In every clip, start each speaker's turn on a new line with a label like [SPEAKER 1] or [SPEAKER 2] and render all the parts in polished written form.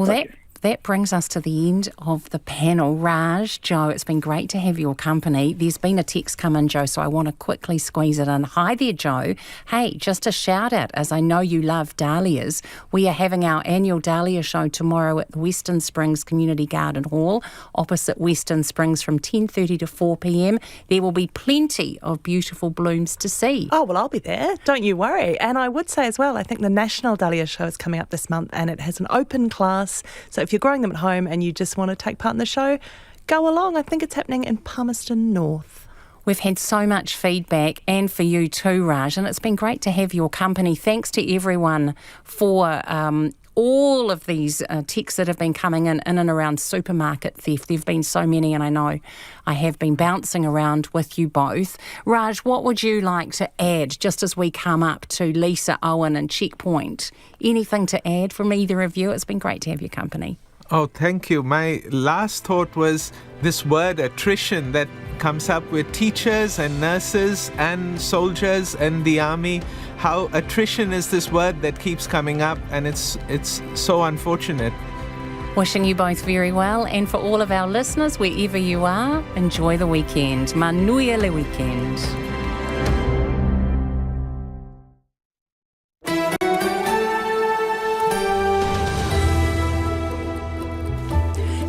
[SPEAKER 1] Well, that brings us to the end of the panel. Raj, Joe, it's been great to have your company. There's been a text come in, Joe, so I want to quickly squeeze it in. Hi there, Joe. Hey, just a shout out, as I know you love dahlias. We are having our annual dahlia show tomorrow at the Western Springs Community Garden Hall, opposite Western Springs from 10:30 to 4 p.m. There will be plenty of beautiful blooms to see.
[SPEAKER 2] Oh, well, I'll be there. Don't you worry. And I would say as well, I think the National Dahlia Show is coming up this month, and it has an open class. So if you're growing them at home and you just want to take part in the show, go along. I think it's happening in Palmerston North.
[SPEAKER 1] We've had so much feedback, and for you too, Raj, and it's been great to have your company. Thanks to everyone for all of these texts that have been coming in and around supermarket theft. There have been so many, and I know I have been bouncing around with you both. Raj, what would you like to add just as we come up to Lisa, Owen and Checkpoint? Anything to add from either of you? It's been great to have your company.
[SPEAKER 3] Oh, thank you. My last thought was this word attrition that comes up with teachers and nurses and soldiers and the army. How attrition is this word that keeps coming up, and it's so unfortunate.
[SPEAKER 1] Wishing you both very well, and for all of our listeners, wherever you are, enjoy the weekend. Manuia le weekend.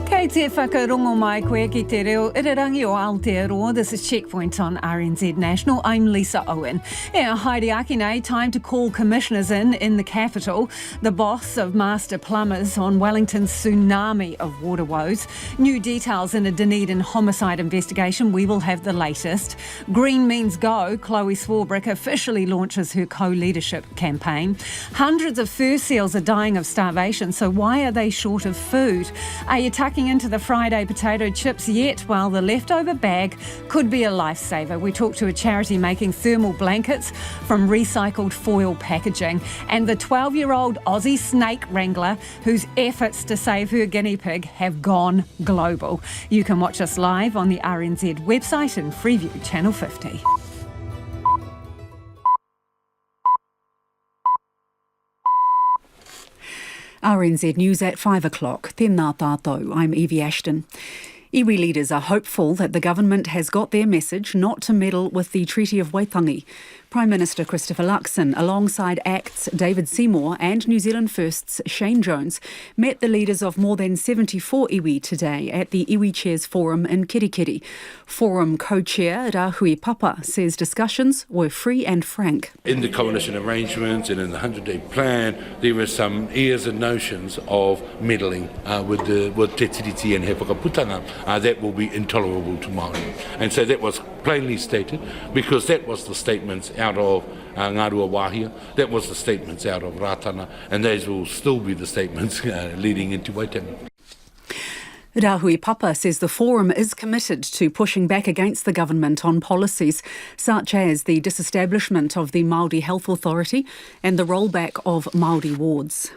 [SPEAKER 4] Kei te whakarongo mai koe ki te reo irirangi o Aotearoa. This is Checkpoint on RNZ National. I'm Lisa Owen. Haere ake nei, time to call commissioners in the capital. The boss of Master Plumbers on Wellington's tsunami of water woes. New details in a Dunedin homicide investigation. We will have the latest. Green means go. Chloe Swarbrick officially launches her co-leadership campaign. Hundreds of fur seals are dying of starvation, so why are they short of food? Are you tucking into the Friday potato chips yet? Well, the leftover bag could be a lifesaver. We talked to a charity making thermal blankets from recycled foil packaging, and the 12-year-old Aussie snake wrangler whose efforts to save her guinea pig have gone global. You can watch us live on the RNZ website in Freeview Channel 50.
[SPEAKER 5] RNZ News at 5 o'clock. Tēnā tātou, I'm Evie Ashton. Iwi leaders are hopeful that the government has got their message not to meddle with the Treaty of Waitangi. Prime Minister Christopher Luxon, alongside ACT's David Seymour and New Zealand First's Shane Jones, met the leaders of more than 74 iwi today at the Iwi Chairs Forum in Kirikiri. Forum co-chair Rahui Papa says discussions were free and frank.
[SPEAKER 6] In the coalition arrangements and in the 100-day plan, there were some airs and notions of meddling with Te Tiriti and He Whakaputanga that will be intolerable to Māori. And so that was plainly stated, because that was the statements out of Ngārua Wāhia, that was the statements out of Rātana, and those will still be the statements leading into Waitangi.
[SPEAKER 5] Rahui Papa says the forum is committed to pushing back against the government on policies such as the disestablishment of the Māori Health Authority and the rollback of Māori wards.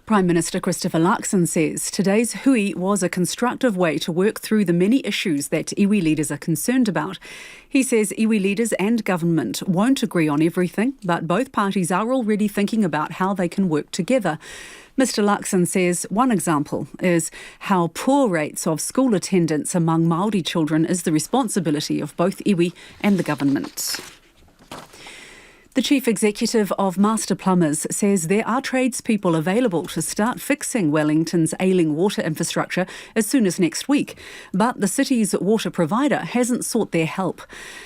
[SPEAKER 5] Prime Minister Christopher Luxon says today's hui was a constructive way to work through the many issues that iwi leaders are concerned about. He says iwi leaders and government won't agree on everything, but both parties are already thinking about how they can work together. Mr Luxon says one example is how poor rates of school attendance among Māori children is the responsibility of both iwi and the government. The Chief Executive of Master Plumbers says there are tradespeople available to start fixing Wellington's ailing water infrastructure as soon as next week, but the city's water provider hasn't sought their help.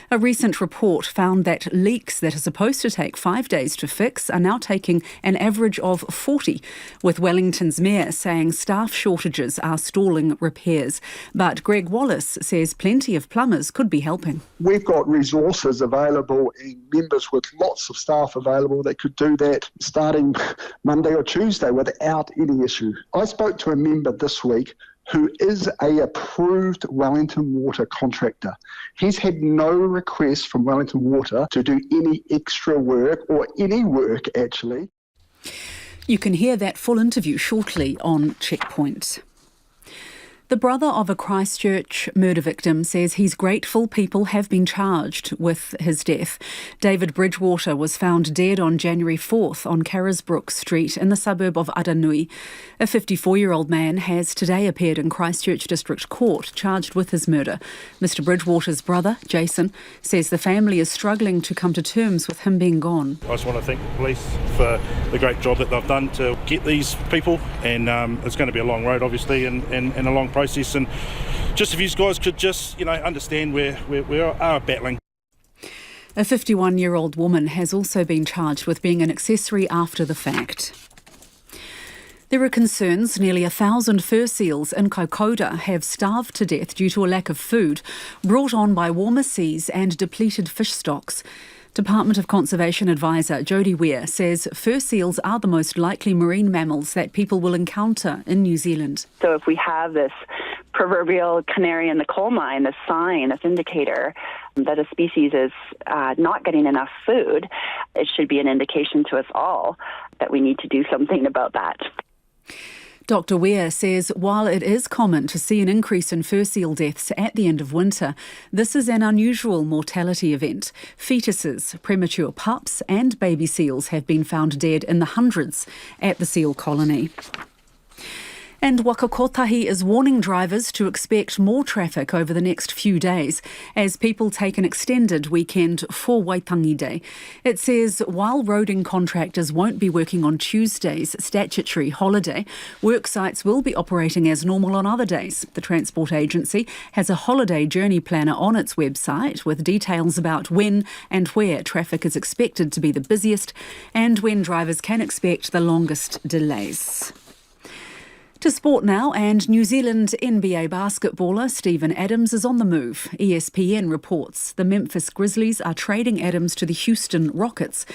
[SPEAKER 5] A recent report found that leaks that are supposed to take 5 days to fix are now taking an average of 40, with Wellington's mayor saying staff shortages are stalling repairs. But Greg Wallace says plenty of plumbers could be helping.
[SPEAKER 7] We've got resources available and members with lots of staff available that could do that starting Monday or Tuesday without any issue. I spoke to a member this week who is a approved Wellington Water contractor. He's had no request from Wellington Water to do any extra work or any work actually.
[SPEAKER 5] You can hear that full interview shortly on Checkpoint. The brother of a Christchurch murder victim says he's grateful people have been charged with his death. David Bridgewater was found dead on January 4th on Carisbrook Street in the suburb of Aranui. A 54-year-old man has today appeared in Christchurch District Court charged with his murder. Mr Bridgewater's brother, Jason, says the family is struggling to come to terms with him being gone.
[SPEAKER 8] I just want to thank the police for the great job that they've done to get these people, and it's going to be a long road obviously and a long process, and just if you guys could just understand where we are battling.
[SPEAKER 5] A 51-year-old woman has also been charged with being an accessory after the fact. There are concerns nearly 1,000 fur seals in Kaikoura have starved to death due to a lack of food brought on by warmer seas and depleted fish stocks. Department of Conservation Advisor Jodie Weir says fur seals are the most likely marine mammals that people will encounter in New Zealand.
[SPEAKER 9] So if we have this proverbial canary in the coal mine, this sign, this indicator that a species is not getting enough food, it should be an indication to us all that we need to do something about that.
[SPEAKER 5] Dr Weir says while it is common to see an increase in fur seal deaths at the end of winter, this is an unusual mortality event. Fetuses, premature pups and baby seals have been found dead in the hundreds at the seal colony. And Waka Kotahi is warning drivers to expect more traffic over the next few days as people take an extended weekend for Waitangi Day. It says while roading contractors won't be working on Tuesday's statutory holiday, work sites will be operating as normal on other days. The Transport Agency has a holiday journey planner on its website with details about when and where traffic is expected to be the busiest and when drivers can expect the longest delays. To sport now, and New Zealand NBA basketballer Steven Adams is on the move. ESPN reports the Memphis Grizzlies are trading Adams to the Houston Rockets.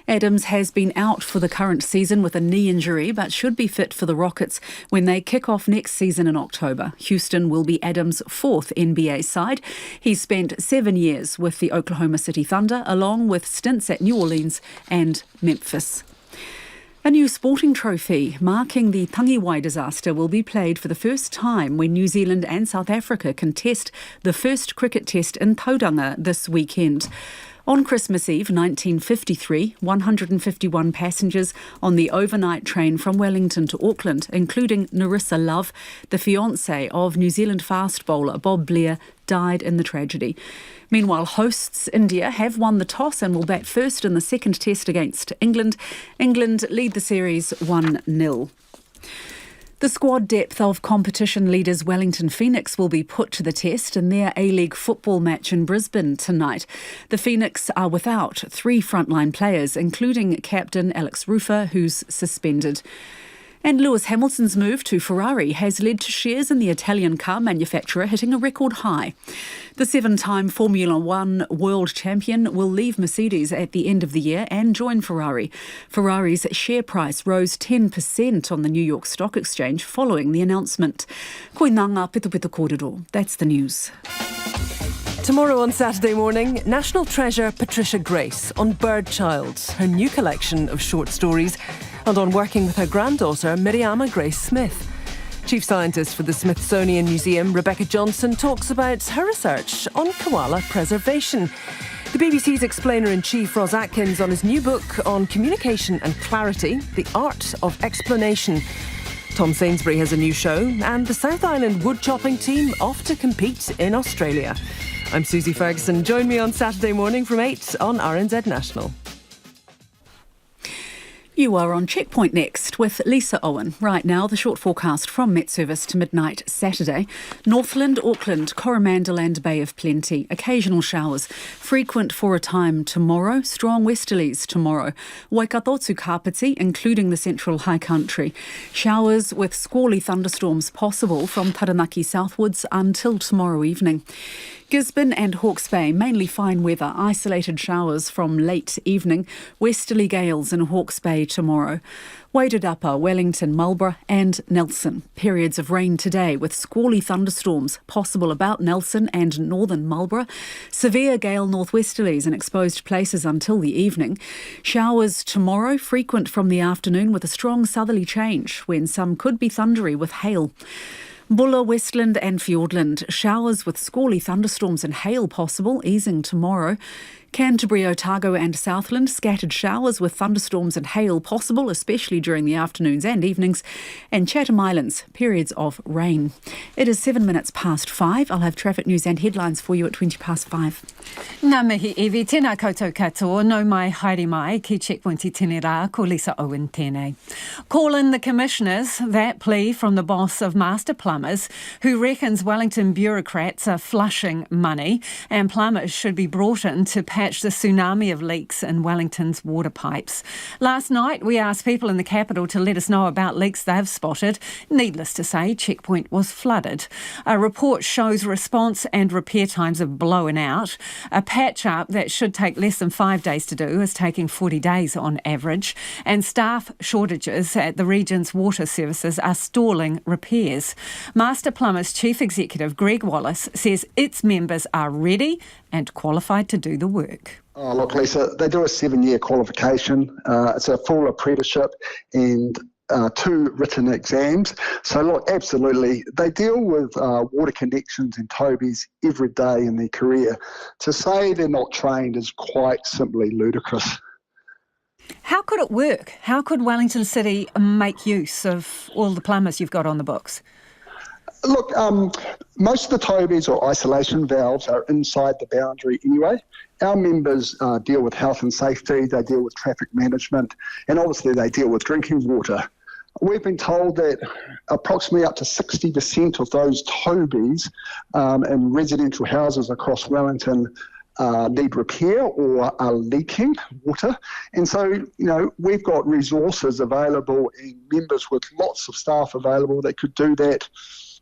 [SPEAKER 5] Adams has been out for the current season with a knee injury but should be fit for the Rockets when they kick off next season in October. Houston will be Adams' fourth NBA side. He's spent 7 years with the Oklahoma City Thunder along with stints at New Orleans and Memphis. A new sporting trophy marking the Tangiwai disaster will be played for the first time when New Zealand and South Africa contest the first cricket test in Tauranga this weekend. On Christmas Eve 1953, 151 passengers on the overnight train from Wellington to Auckland, including Narissa Love, the fiancée of New Zealand fast bowler Bob Blair, died in the tragedy. Meanwhile, hosts India have won the toss and will bat first in the second test against England. England lead the series 1-0. The squad depth of competition leaders Wellington Phoenix will be put to the test in their A-League football match in Brisbane tonight. The Phoenix are without 3 frontline players, including captain Alex Rufer, who's suspended. And Lewis Hamilton's move to Ferrari has led to shares in the Italian car manufacturer hitting a record high. The 7-time Formula One world champion will leave Mercedes at the end of the year and join Ferrari. Ferrari's share price rose 10% on the New York Stock Exchange following the announcement. Koinanga Pito Kōrero. That's the news.
[SPEAKER 10] Tomorrow on Saturday morning, National Treasure Patricia Grace on Birdchild, her new collection of short stories, and on working with her granddaughter, Miriama Grace Smith. Chief Scientist for the Smithsonian Museum, Rebecca Johnson, talks about her research on koala preservation. The BBC's Explainer-in-Chief, Ros Atkins, on his new book on communication and clarity, The Art of Explanation. Tom Sainsbury has a new show, and the South Island wood chopping team off to compete in Australia. I'm Susie Ferguson. Join me on Saturday morning from 8 on RNZ National.
[SPEAKER 5] You are on Checkpoint next with Lisa Owen. Right now, the short forecast from Met Service to midnight Saturday. Northland, Auckland, Coromandel and Bay of Plenty. Occasional showers. Frequent for a time tomorrow. Strong westerlies tomorrow. Waikato to Kapiti, including the central high country. Showers with squally thunderstorms possible from Taranaki southwards until tomorrow evening. Gisborne and Hawke's Bay, mainly fine weather, isolated showers from late evening, westerly gales in Hawke's Bay tomorrow. Wairarapa, Wellington, Marlborough and Nelson. Periods of rain today with squally thunderstorms possible about Nelson and northern Marlborough. Severe gale northwesterlies in exposed places until the evening. Showers tomorrow, frequent from the afternoon with a strong southerly change when some could be thundery with hail. Bulla, Westland and Fiordland. Showers with squally thunderstorms and hail possible, easing tomorrow. Canterbury, Otago and Southland, scattered showers with thunderstorms and hail possible, especially during the afternoons and evenings. And Chatham Islands, periods of rain. It is 7 minutes past 5. I'll have traffic news and headlines for you at 20 past 5.
[SPEAKER 4] Ngā mihi iwi, tēnā koutou katoa, no mai haere mai, ki Checkpoint I tēnei rā, ko Lisa Owen tēnei. Call in the commissioners, that plea from the boss of Master Plumbers, who reckons Wellington bureaucrats are flushing money, and plumbers should be brought in to patch the tsunami of leaks in Wellington's water pipes. Last night, we asked people in the capital to let us know about leaks they've spotted. Needless to say, Checkpoint was flooded. A report shows response and repair times have blown out. A patch-up that should take less than 5 days to do is taking 40 days on average. And staff shortages at the region's water services are stalling repairs. Master Plumbers Chief Executive Greg Wallace says its members are ready and qualified to do the work.
[SPEAKER 7] Oh, look, Lisa, they do a 7-year qualification. It's a full apprenticeship and 2 written exams. So, look, absolutely, they deal with water connections and tobies every day in their career. To say they're not trained is quite simply ludicrous.
[SPEAKER 4] How could it work? How could Wellington City make use of all the plumbers you've got on the books?
[SPEAKER 7] Look, most of the tobies or isolation valves are inside the boundary anyway. Our members deal with health and safety, they deal with traffic management, and obviously they deal with drinking water. We've been told that approximately up to 60% of those tobies in residential houses across Wellington need repair or are leaking water. And so, you know, we've got resources available and members with lots of staff available that could do that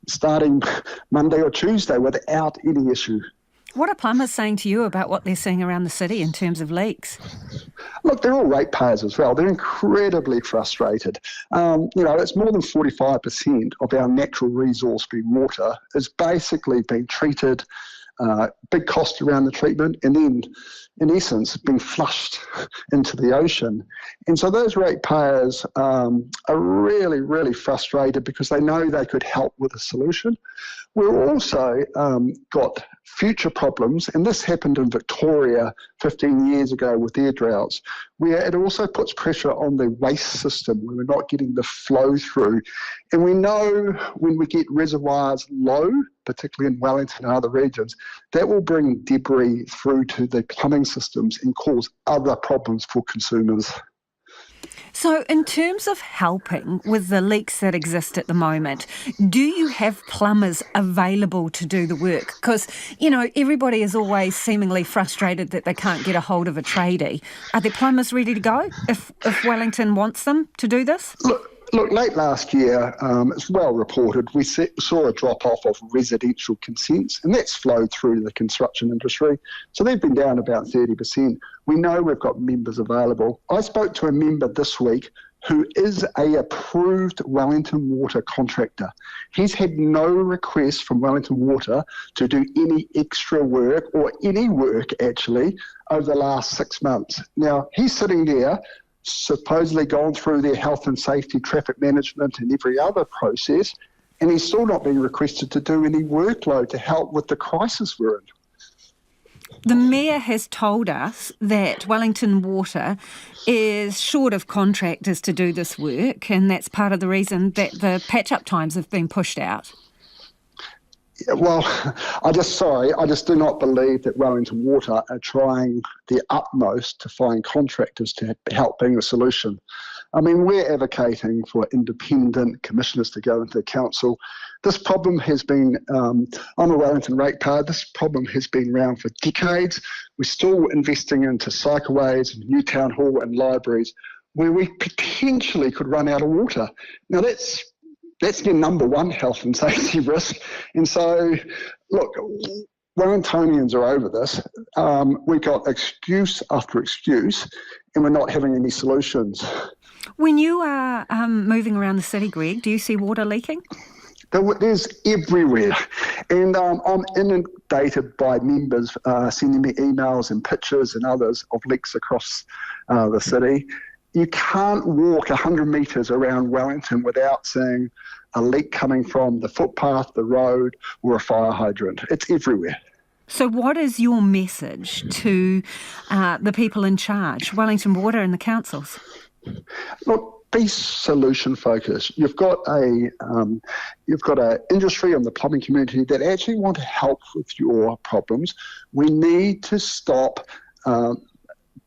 [SPEAKER 7] starting Monday or Tuesday without any issue.
[SPEAKER 4] What are plumbers saying to you about what they're seeing around the city in terms of leaks?
[SPEAKER 7] Look, they're all ratepayers as well. They're incredibly frustrated. It's more than 45% of our natural resource being water is basically being treated, big cost around the treatment, and then, in essence, being flushed into the ocean. And so those ratepayers are really, really frustrated because they know they could help with a solution. We've also got future problems, and this happened in Victoria 15 years ago with their droughts, where it also puts pressure on the waste system when we're not getting the flow through. And we know when we get reservoirs low, particularly in Wellington and other regions, that will bring debris through to the plumbing systems and cause other problems for consumers.
[SPEAKER 4] So in terms of helping with the leaks that exist at the moment, do you have plumbers available to do the work? Because, you know, everybody is always seemingly frustrated that they can't get a hold of a tradie. Are there plumbers ready to go if Wellington wants them to do this?
[SPEAKER 7] Look, late last year, it's well reported, we saw a drop-off of residential consents, and that's flowed through the construction industry. So they've been down about 30%. We know we've got members available. I spoke to a member this week who is a approved Wellington Water contractor. He's had no request from Wellington Water to do any extra work or any work, actually, over the last 6 months. Now, he's sitting there supposedly gone through their health and safety, traffic management and every other process, and he's still not being requested to do any workload to help with the crisis we're in.
[SPEAKER 4] The Mayor has told us that Wellington Water is short of contractors to do this work, and that's part of the reason that the patch-up times have been pushed out.
[SPEAKER 7] Well, I just do not believe that Wellington Water are trying their utmost to find contractors to help bring a solution. I mean, we're advocating for independent commissioners to go into the council. This problem has been, I'm a Wellington ratepayer, this problem has been around for decades. We're still investing into cycleways, new town hall and libraries where we potentially could run out of water. Now that's your number one health and safety risk. And so, look, Wellingtonians are over this. We've got excuse after excuse, and we're not having any solutions.
[SPEAKER 4] When you are moving around the city, Greg, do you see water leaking?
[SPEAKER 7] There's everywhere. And I'm inundated by members sending me emails and pictures and others of leaks across the city. You can't walk 100 metres around Wellington without seeing a leak coming from the footpath, the road, or a fire hydrant. It's everywhere.
[SPEAKER 4] So what is your message to the people in charge, Wellington Water and the councils?
[SPEAKER 7] Look, be solution focused. You've got a industry and the plumbing community that actually want to help with your problems. We need to stop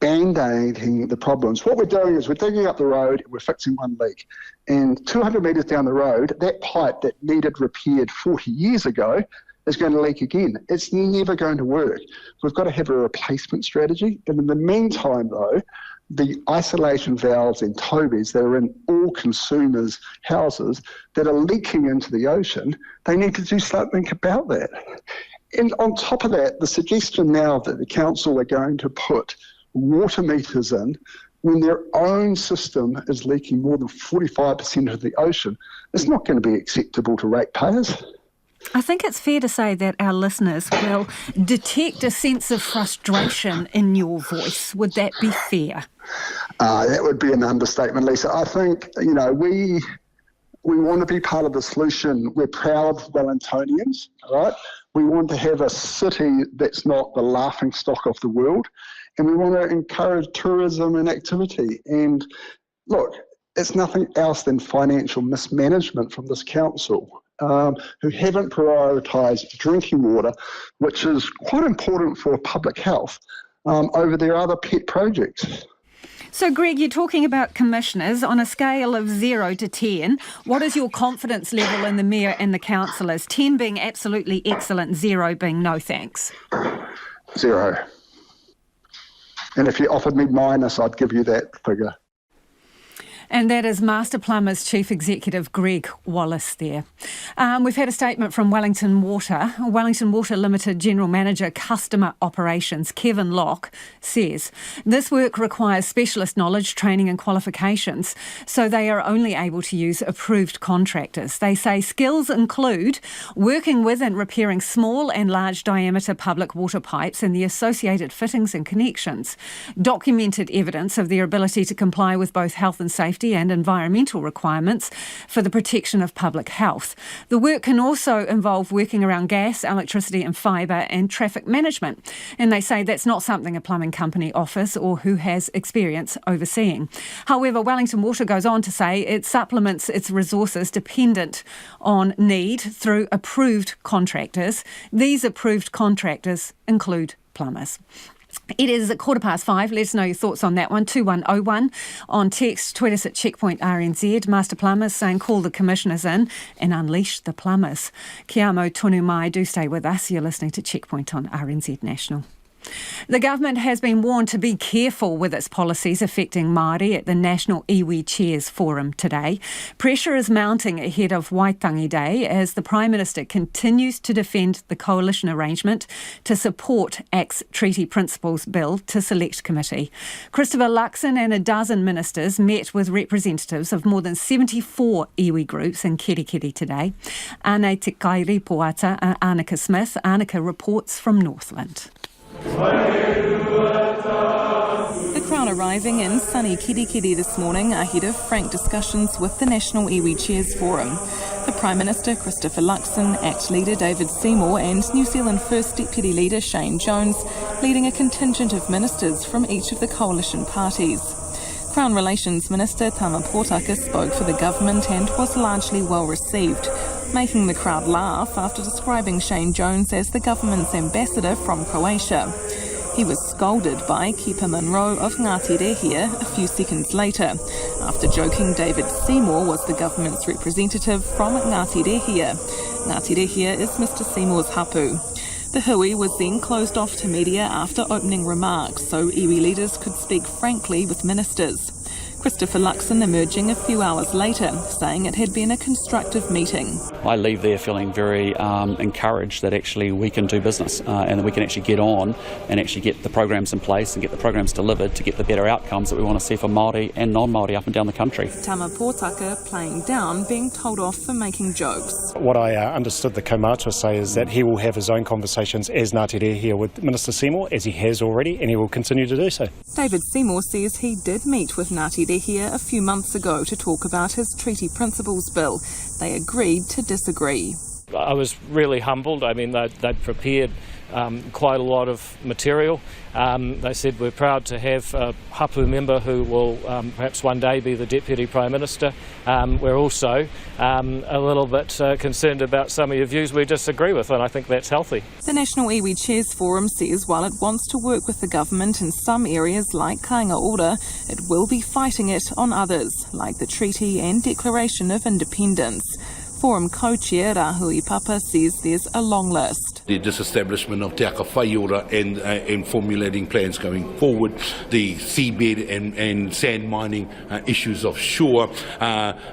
[SPEAKER 7] band-aiding the problems. What we're doing is we're digging up the road and we're fixing one leak. And 200 metres down the road, that pipe that needed repaired 40 years ago is going to leak again. It's never going to work. We've got to have a replacement strategy. And in the meantime, though, the isolation valves and tobies that are in all consumers' houses that are leaking into the ocean, they need to do something about that. And on top of that, the suggestion now that the council are going to put water meters in when their own system is leaking more than 45% of the ocean, it's not going to be acceptable to ratepayers.
[SPEAKER 4] I think it's fair to say that our listeners will detect a sense of frustration in your voice. Would that be fair?
[SPEAKER 7] That would be an understatement, Lisa. I think, we want to be part of the solution. We're proud Wellingtonians, all right? We want to have a city that's not the laughing stock of the world, and we want to encourage tourism and activity. And look, it's nothing else than financial mismanagement from this council, who haven't prioritised drinking water, which is quite important for public health, over their other pet projects.
[SPEAKER 4] So, Greg, you're talking about commissioners on a scale of 0 to 10. What is your confidence level in the Mayor and the councillors? 10 being absolutely excellent, 0 being no thanks.
[SPEAKER 7] 0. And if you offered me minus, I'd give you that figure.
[SPEAKER 4] And that is Master Plumbers Chief Executive Greg Wallace there. We've had a statement from Wellington Water. Wellington Water Limited General Manager Customer Operations Kevin Locke says this work requires specialist knowledge, training and qualifications, so they are only able to use approved contractors. They say skills include working with and repairing small and large diameter public water pipes and the associated fittings and connections, documented evidence of their ability to comply with both health and safety and environmental requirements for the protection of public health. The work can also involve working around gas, electricity and fibre and traffic management. And they say that's not something a plumbing company offers or who has experience overseeing. However, Wellington Water goes on to say it supplements its resources dependent on need through approved contractors. These approved contractors include plumbers. It is 5:15. Let us know your thoughts on that one. 2101 on text. Tweet us at Checkpoint RNZ. Master Plumbers saying call the commissioners in and unleash the plumbers. Kia amo tonu mai. Do stay with us. You're listening to Checkpoint on RNZ National. The government has been warned to be careful with its policies affecting Māori at the National Iwi Chairs Forum today. Pressure is mounting ahead of Waitangi Day as the Prime Minister continues to defend the coalition arrangement to support ACT's Treaty Principles Bill to Select Committee. Christopher Luxon and a dozen ministers met with representatives of more than 74 iwi groups in Kerikeri today. Ane Te Kairi Poata, Annika Smith. Annika reports from Northland.
[SPEAKER 11] The Crown arriving in sunny Kerikeri this morning ahead of frank discussions with the National Iwi Chairs Forum. The Prime Minister Christopher Luxon, ACT leader David Seymour and New Zealand First Deputy Leader Shane Jones leading a contingent of ministers from each of the coalition parties. Crown Relations Minister Tama Potaka spoke for the government and was largely well received, making the crowd laugh after describing Shane Jones as the government's ambassador from Croatia. He was scolded by Kepa Munro of Ngāti Rehia a few seconds later, after joking David Seymour was the government's representative from Ngāti Rehia. Ngāti Rehia is Mr Seymour's hapu. The hui was then closed off to media after opening remarks, so iwi leaders could speak frankly with ministers. Christopher Luxon emerging a few hours later, saying it had been a constructive meeting.
[SPEAKER 12] I leave there feeling very encouraged that actually we can do business and that we can actually get on and actually get the programs in place and get the programs delivered to get the better outcomes that we want to see for Māori and non-Māori up and down the country.
[SPEAKER 11] Tama Potaka playing down, being told off for making jokes.
[SPEAKER 13] What I understood the Kaumātua say is that he will have his own conversations as Ngāti Rehia with Minister Seymour, as he has already, and he will continue to do so.
[SPEAKER 11] David Seymour says he did meet with Ngāti leader here a few months ago to talk about his treaty principles bill. They agreed to disagree.
[SPEAKER 14] I was really humbled. I mean, they'd prepared quite a lot of material. They said we're proud to have a hapu member who will perhaps one day be the Deputy Prime Minister. We're also a little bit concerned about some of your views we disagree with, and I think that's healthy.
[SPEAKER 11] The National Iwi Chairs Forum says while it wants to work with the government in some areas like Kāinga Ora, it will be fighting it on others, like the Treaty and Declaration of Independence. Forum co-chair Rahui Papa says there's a long list.
[SPEAKER 6] The disestablishment of Te Aka Whaiora and formulating plans going forward, the seabed and sand mining issues offshore.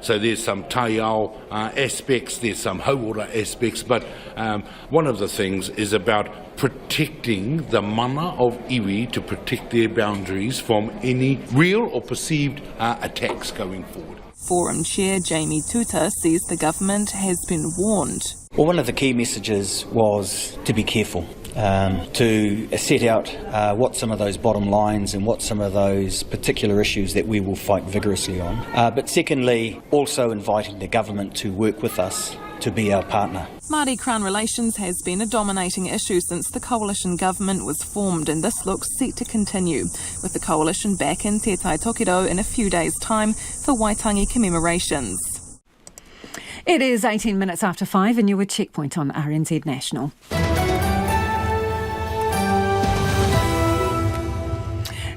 [SPEAKER 6] So there's some taiao aspects, there's some hauora aspects, but one of the things is about protecting the mana of iwi to protect their boundaries from any real or perceived attacks going forward.
[SPEAKER 11] Forum Chair Jamie Tuta says the government has been warned.
[SPEAKER 15] Well, one of the key messages was to be careful, to set out what some of those bottom lines and what some of those particular issues that we will fight vigorously on. But secondly, also inviting the government to work with us to be our partner.
[SPEAKER 11] Māori Crown relations has been a dominating issue since the coalition government was formed, and this looks set to continue, with the coalition back in Te Tai Tokiro in a few days' time for Waitangi commemorations.
[SPEAKER 4] It is 18 minutes after 5 and you're with Checkpoint on RNZ National.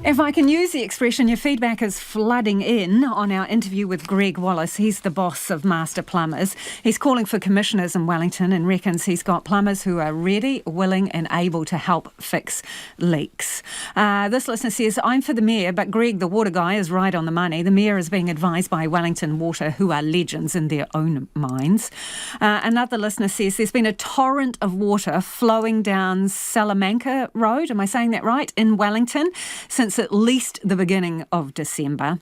[SPEAKER 4] If I can use the expression, your feedback is flooding in on our interview with Greg Wallace. He's the boss of Master Plumbers. He's calling for commissioners in Wellington and reckons he's got plumbers who are ready, willing and able to help fix leaks. This listener says, I'm for the Mayor, but Greg, the water guy, is right on the money. The Mayor is being advised by Wellington Water, who are legends in their own minds. Another listener says, there's been a torrent of water flowing down Salamanca Road, am I saying that right, in Wellington, since at least the beginning of December.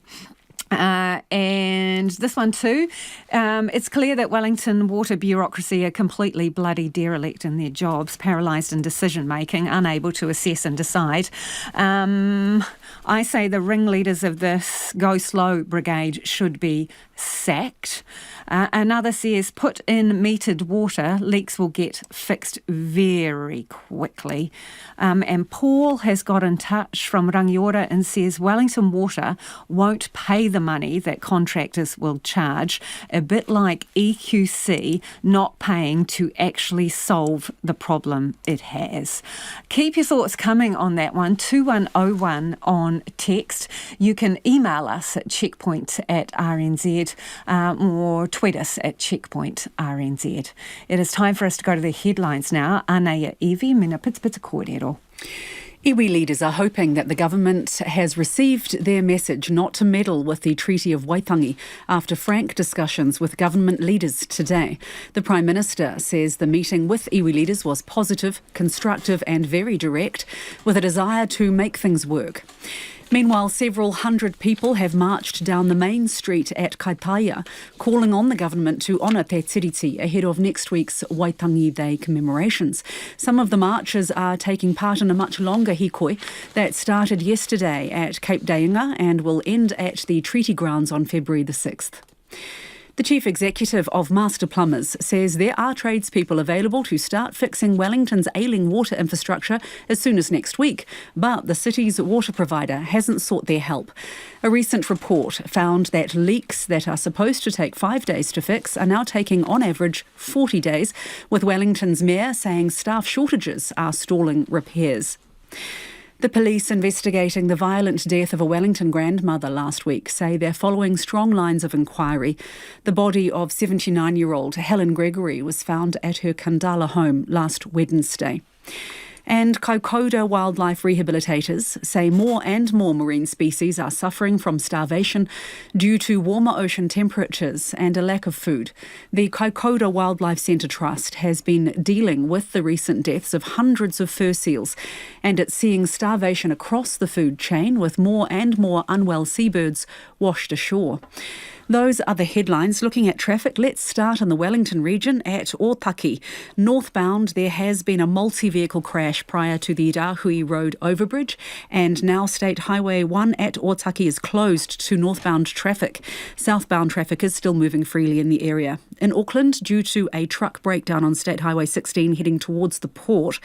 [SPEAKER 4] And this one too, it's clear that Wellington water bureaucracy are completely bloody derelict in their jobs, paralysed in decision making, unable to assess and decide. I say the ringleaders of this Go Slow Brigade should be sacked. Another says, put in metered water, leaks will get fixed very quickly. And Paul has got in touch from Rangiora and says Wellington Water won't pay the money that contractors will charge, a bit like EQC not paying to actually solve the problem it has. Keep your thoughts coming on that one, 2101 on text. You can email us at checkpoint@rnz or tweet us at checkpoint@rnz. It is time for us to go to the headlines now. Anaya Iwi, mina pita kōrero.
[SPEAKER 5] Iwi leaders are hoping that the government has received their message not to meddle with the Treaty of Waitangi after frank discussions with government leaders today. The Prime Minister says the meeting with Iwi leaders was positive, constructive and very direct, with a desire to make things work. Meanwhile, several hundred people have marched down the main street at Kaitaia, calling on the government to honour Te Tiriti ahead of next week's Waitangi Day commemorations. Some of the marchers are taking part in a much longer hikoi that started yesterday at Cape Deinga and will end at the treaty grounds on February the 6th. The Chief Executive of Master Plumbers says there are tradespeople available to start fixing Wellington's ailing water infrastructure as soon as next week, but the city's water provider hasn't sought their help. A recent report found that leaks that are supposed to take 5 days to fix are now taking on average 40 days, with Wellington's mayor saying staff shortages are stalling repairs. The police investigating the violent death of a Wellington grandmother last week say they're following strong lines of inquiry. The body of 79-year-old Helen Gregory was found at her Kandala home last Wednesday. And Kaikoura wildlife rehabilitators say more and more marine species are suffering from starvation due to warmer ocean temperatures and a lack of food. The Kaikoura Wildlife Centre Trust has been dealing with the recent deaths of hundreds of fur seals, and it's seeing starvation across the food chain with more and more unwell seabirds washed ashore. Those are the headlines. Looking at traffic, let's start in the Wellington region at Otaki. Northbound, there has been a multi-vehicle crash prior to the Rahui Road overbridge, and now State Highway 1 at Otaki is closed to northbound traffic. Southbound traffic is still moving freely in the area. In Auckland, due to a truck breakdown on State Highway 16 heading towards the port,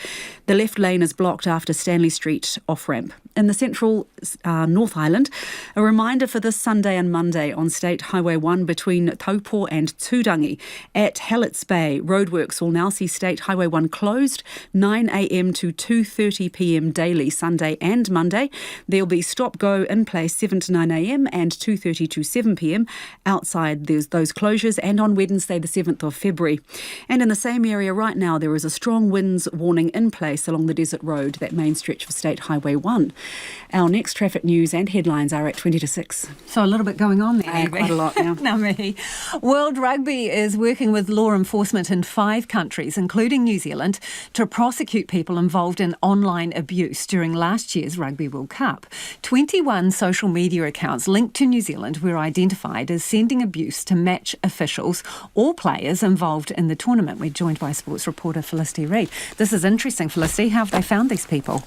[SPEAKER 5] the left lane is blocked after Stanley Street off-ramp. In the central North Island, a reminder for this Sunday and Monday on State Highway 1 between Taupo and Tūrangi. At Hallets Bay, roadworks will now see State Highway 1 closed 9 a.m. to 2:30 p.m. daily, Sunday and Monday. There'll be stop-go in place 7 to 9 a.m. and 2:30 to 7 p.m. Outside, there's those closures, and on Wednesday, the 7th of February. And in the same area right now, there is a strong winds warning in place along the Desert Road, that main stretch for State Highway 1. Our next traffic news and headlines are at 20 to 6.
[SPEAKER 4] So a little bit going on there.
[SPEAKER 5] Quite a lot now.
[SPEAKER 4] Ngā World Rugby is working with law enforcement in 5 countries, including New Zealand, to prosecute people involved in online abuse during last year's Rugby World Cup. 21 social media accounts linked to New Zealand were identified as sending abuse to match officials or players involved in the tournament. We're joined by sports reporter Felicity Reid. This is interesting, Felicity. How have they found these people?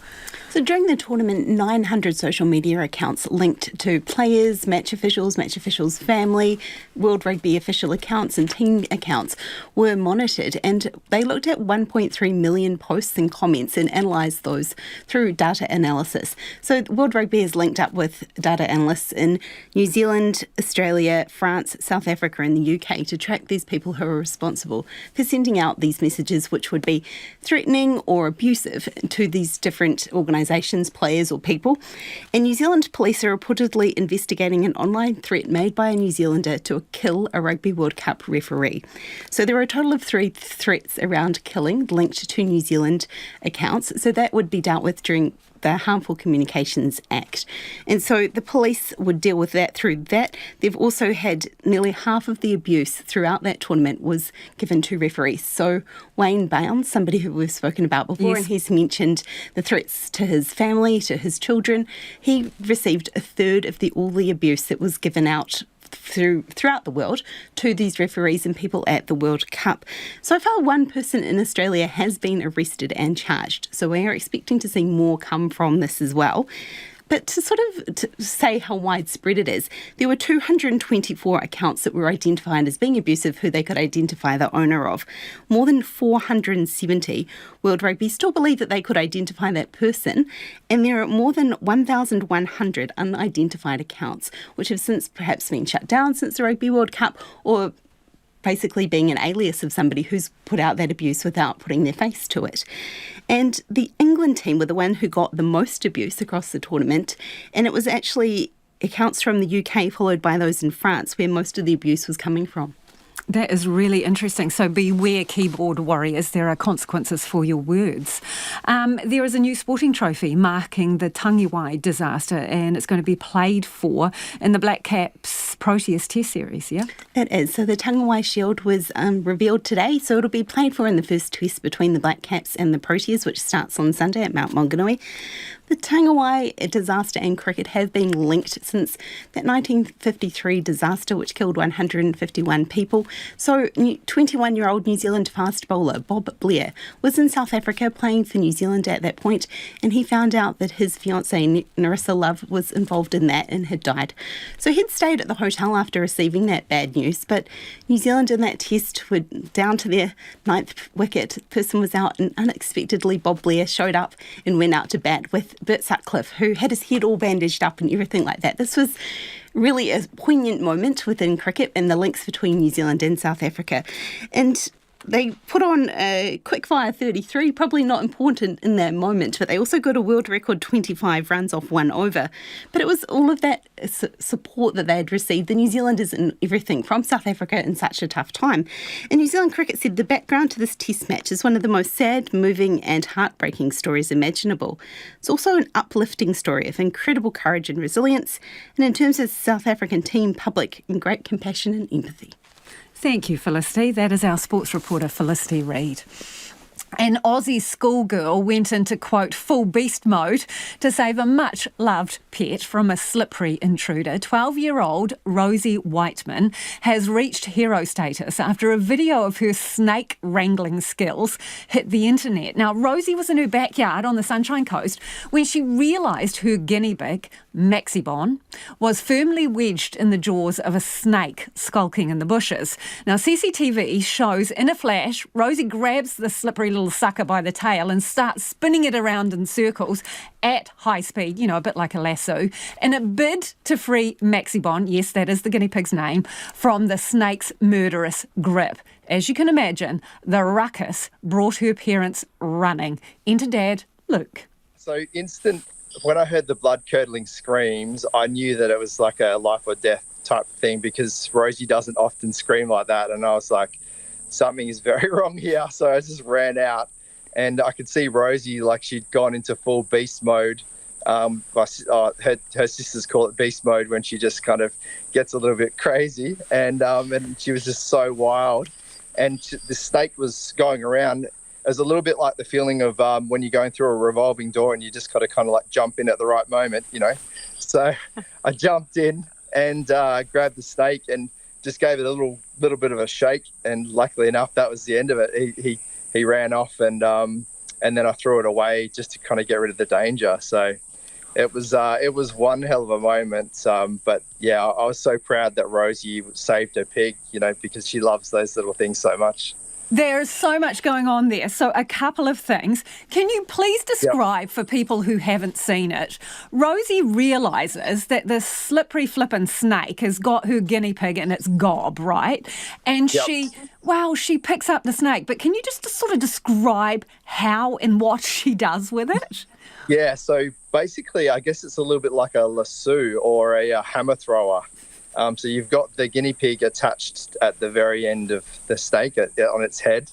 [SPEAKER 16] So during the tournament, 900 social media accounts linked to players, match officials' family, World Rugby official accounts and team accounts were monitored, and they looked at 1.3 million posts and comments and analysed those through data analysis. So World Rugby is linked up with data analysts in New Zealand, Australia, France, South Africa and the UK to track these people who are responsible for sending out these messages, which would be threatening or abusive to these different organisations, players or people. And New Zealand police are reportedly investigating an online threat made by a New Zealander to kill a Rugby World Cup referee. So there are a total of 3 threats around killing linked to New Zealand accounts. So that would be dealt with during the Harmful Communications Act. And so the police would deal with that through that. They've also had nearly half of the abuse throughout that tournament was given to referees. So Wayne Bounds, somebody who we've spoken about before, yes, and he's mentioned the threats to his family, to his children. He received a third of all the abuse that was given out throughout the world to these referees and people at the World Cup. So far, 1 person in Australia has been arrested and charged. So we are expecting to see more come from this as well. But to say how widespread it is, there were 224 accounts that were identified as being abusive who they could identify the owner of. More than 470 World Rugby still believe that they could identify that person, and there are more than 1,100 unidentified accounts, which have since perhaps been shut down since the Rugby World Cup, or basically being an alias of somebody who's put out that abuse without putting their face to it. And the England team were the one who got the most abuse across the tournament, and it was actually accounts from the UK followed by those in France where most of the abuse was coming from.
[SPEAKER 4] That is really interesting. So beware, keyboard warriors. There are consequences for your words. There is a new sporting trophy marking the Tangiwai disaster, and it's going to be played for in the Black Caps Proteas Test Series, yeah?
[SPEAKER 16] It is. So the Tangiwai Shield was revealed today, so it'll be played for in the first test between the Black Caps and the Proteas, which starts on Sunday at Mount Maunganui. The Tangiwai disaster and cricket have been linked since that 1953 disaster, which killed 151 people. So 21-year-old New Zealand fast bowler Bob Blair was in South Africa playing for New Zealand at that point, and he found out that his fiancée Narissa Love was involved in that and had died. So he'd stayed at the hotel after receiving that bad news, but New Zealand in that test were down to their 9th wicket. Person was out, and unexpectedly Bob Blair showed up and went out to bat with Bert Sutcliffe, who had his head all bandaged up and everything like that. This was really a poignant moment within cricket and the links between New Zealand and South Africa. And they put on a quickfire 33, probably not important in that moment, but they also got a world record 25 runs off 1 over. But it was all of that support that they had received. The New Zealanders and everything from South Africa in such a tough time. And New Zealand Cricket said the background to this test match is one of the most sad, moving and heartbreaking stories imaginable. It's also an uplifting story of incredible courage and resilience, and in terms of the South African team, public, and great compassion and empathy.
[SPEAKER 4] Thank you, Felicity. That is our sports reporter, Felicity Reid. An Aussie schoolgirl went into, quote, full beast mode to save a much-loved pet from a slippery intruder. 12-year-old Rosie Whiteman has reached hero status after a video of her snake wrangling skills hit the internet. Now, Rosie was in her backyard on the Sunshine Coast when she realised her guinea pig, Maxibon, was firmly wedged in the jaws of a snake skulking in the bushes. Now, CCTV shows in a flash, Rosie grabs the slippery little sucker by the tail and starts spinning it around in circles at high speed, a bit like a lasso, in a bid to free Maxibon, yes, that is the guinea pig's name, from the snake's murderous grip. As you can imagine, the ruckus brought her parents running. Enter Dad, Luke.
[SPEAKER 17] So when I heard the blood-curdling screams, I knew that it was like a life or death type thing because Rosie doesn't often scream like that. And I was like, something is very wrong here. So I just ran out and I could see Rosie, like she'd gone into full beast mode. Her sisters call it beast mode when she just kind of gets a little bit crazy. And she was just so wild. And the snake was going around. It was a little bit like the feeling of when you're going through a revolving door and you just got to kind of like jump in at the right moment, So I jumped in and grabbed the snake and just gave it a little bit of a shake. And luckily enough, that was the end of it. He ran off and then I threw it away just to kind of get rid of the danger. So it was one hell of a moment. But yeah, I was so proud that Rosie saved her pig, because she loves those little things so much.
[SPEAKER 4] There's so much going on there. So a couple of things. Can you please describe for people who haven't seen it? Rosie realises that this slippery flippin' snake has got her guinea pig in its gob, right? And she picks up the snake. But can you just sort of describe how and what she does with it?
[SPEAKER 17] Yeah, so basically I guess it's a little bit like a lasso or a hammer thrower. So you've got the guinea pig attached at the very end of the snake on its head.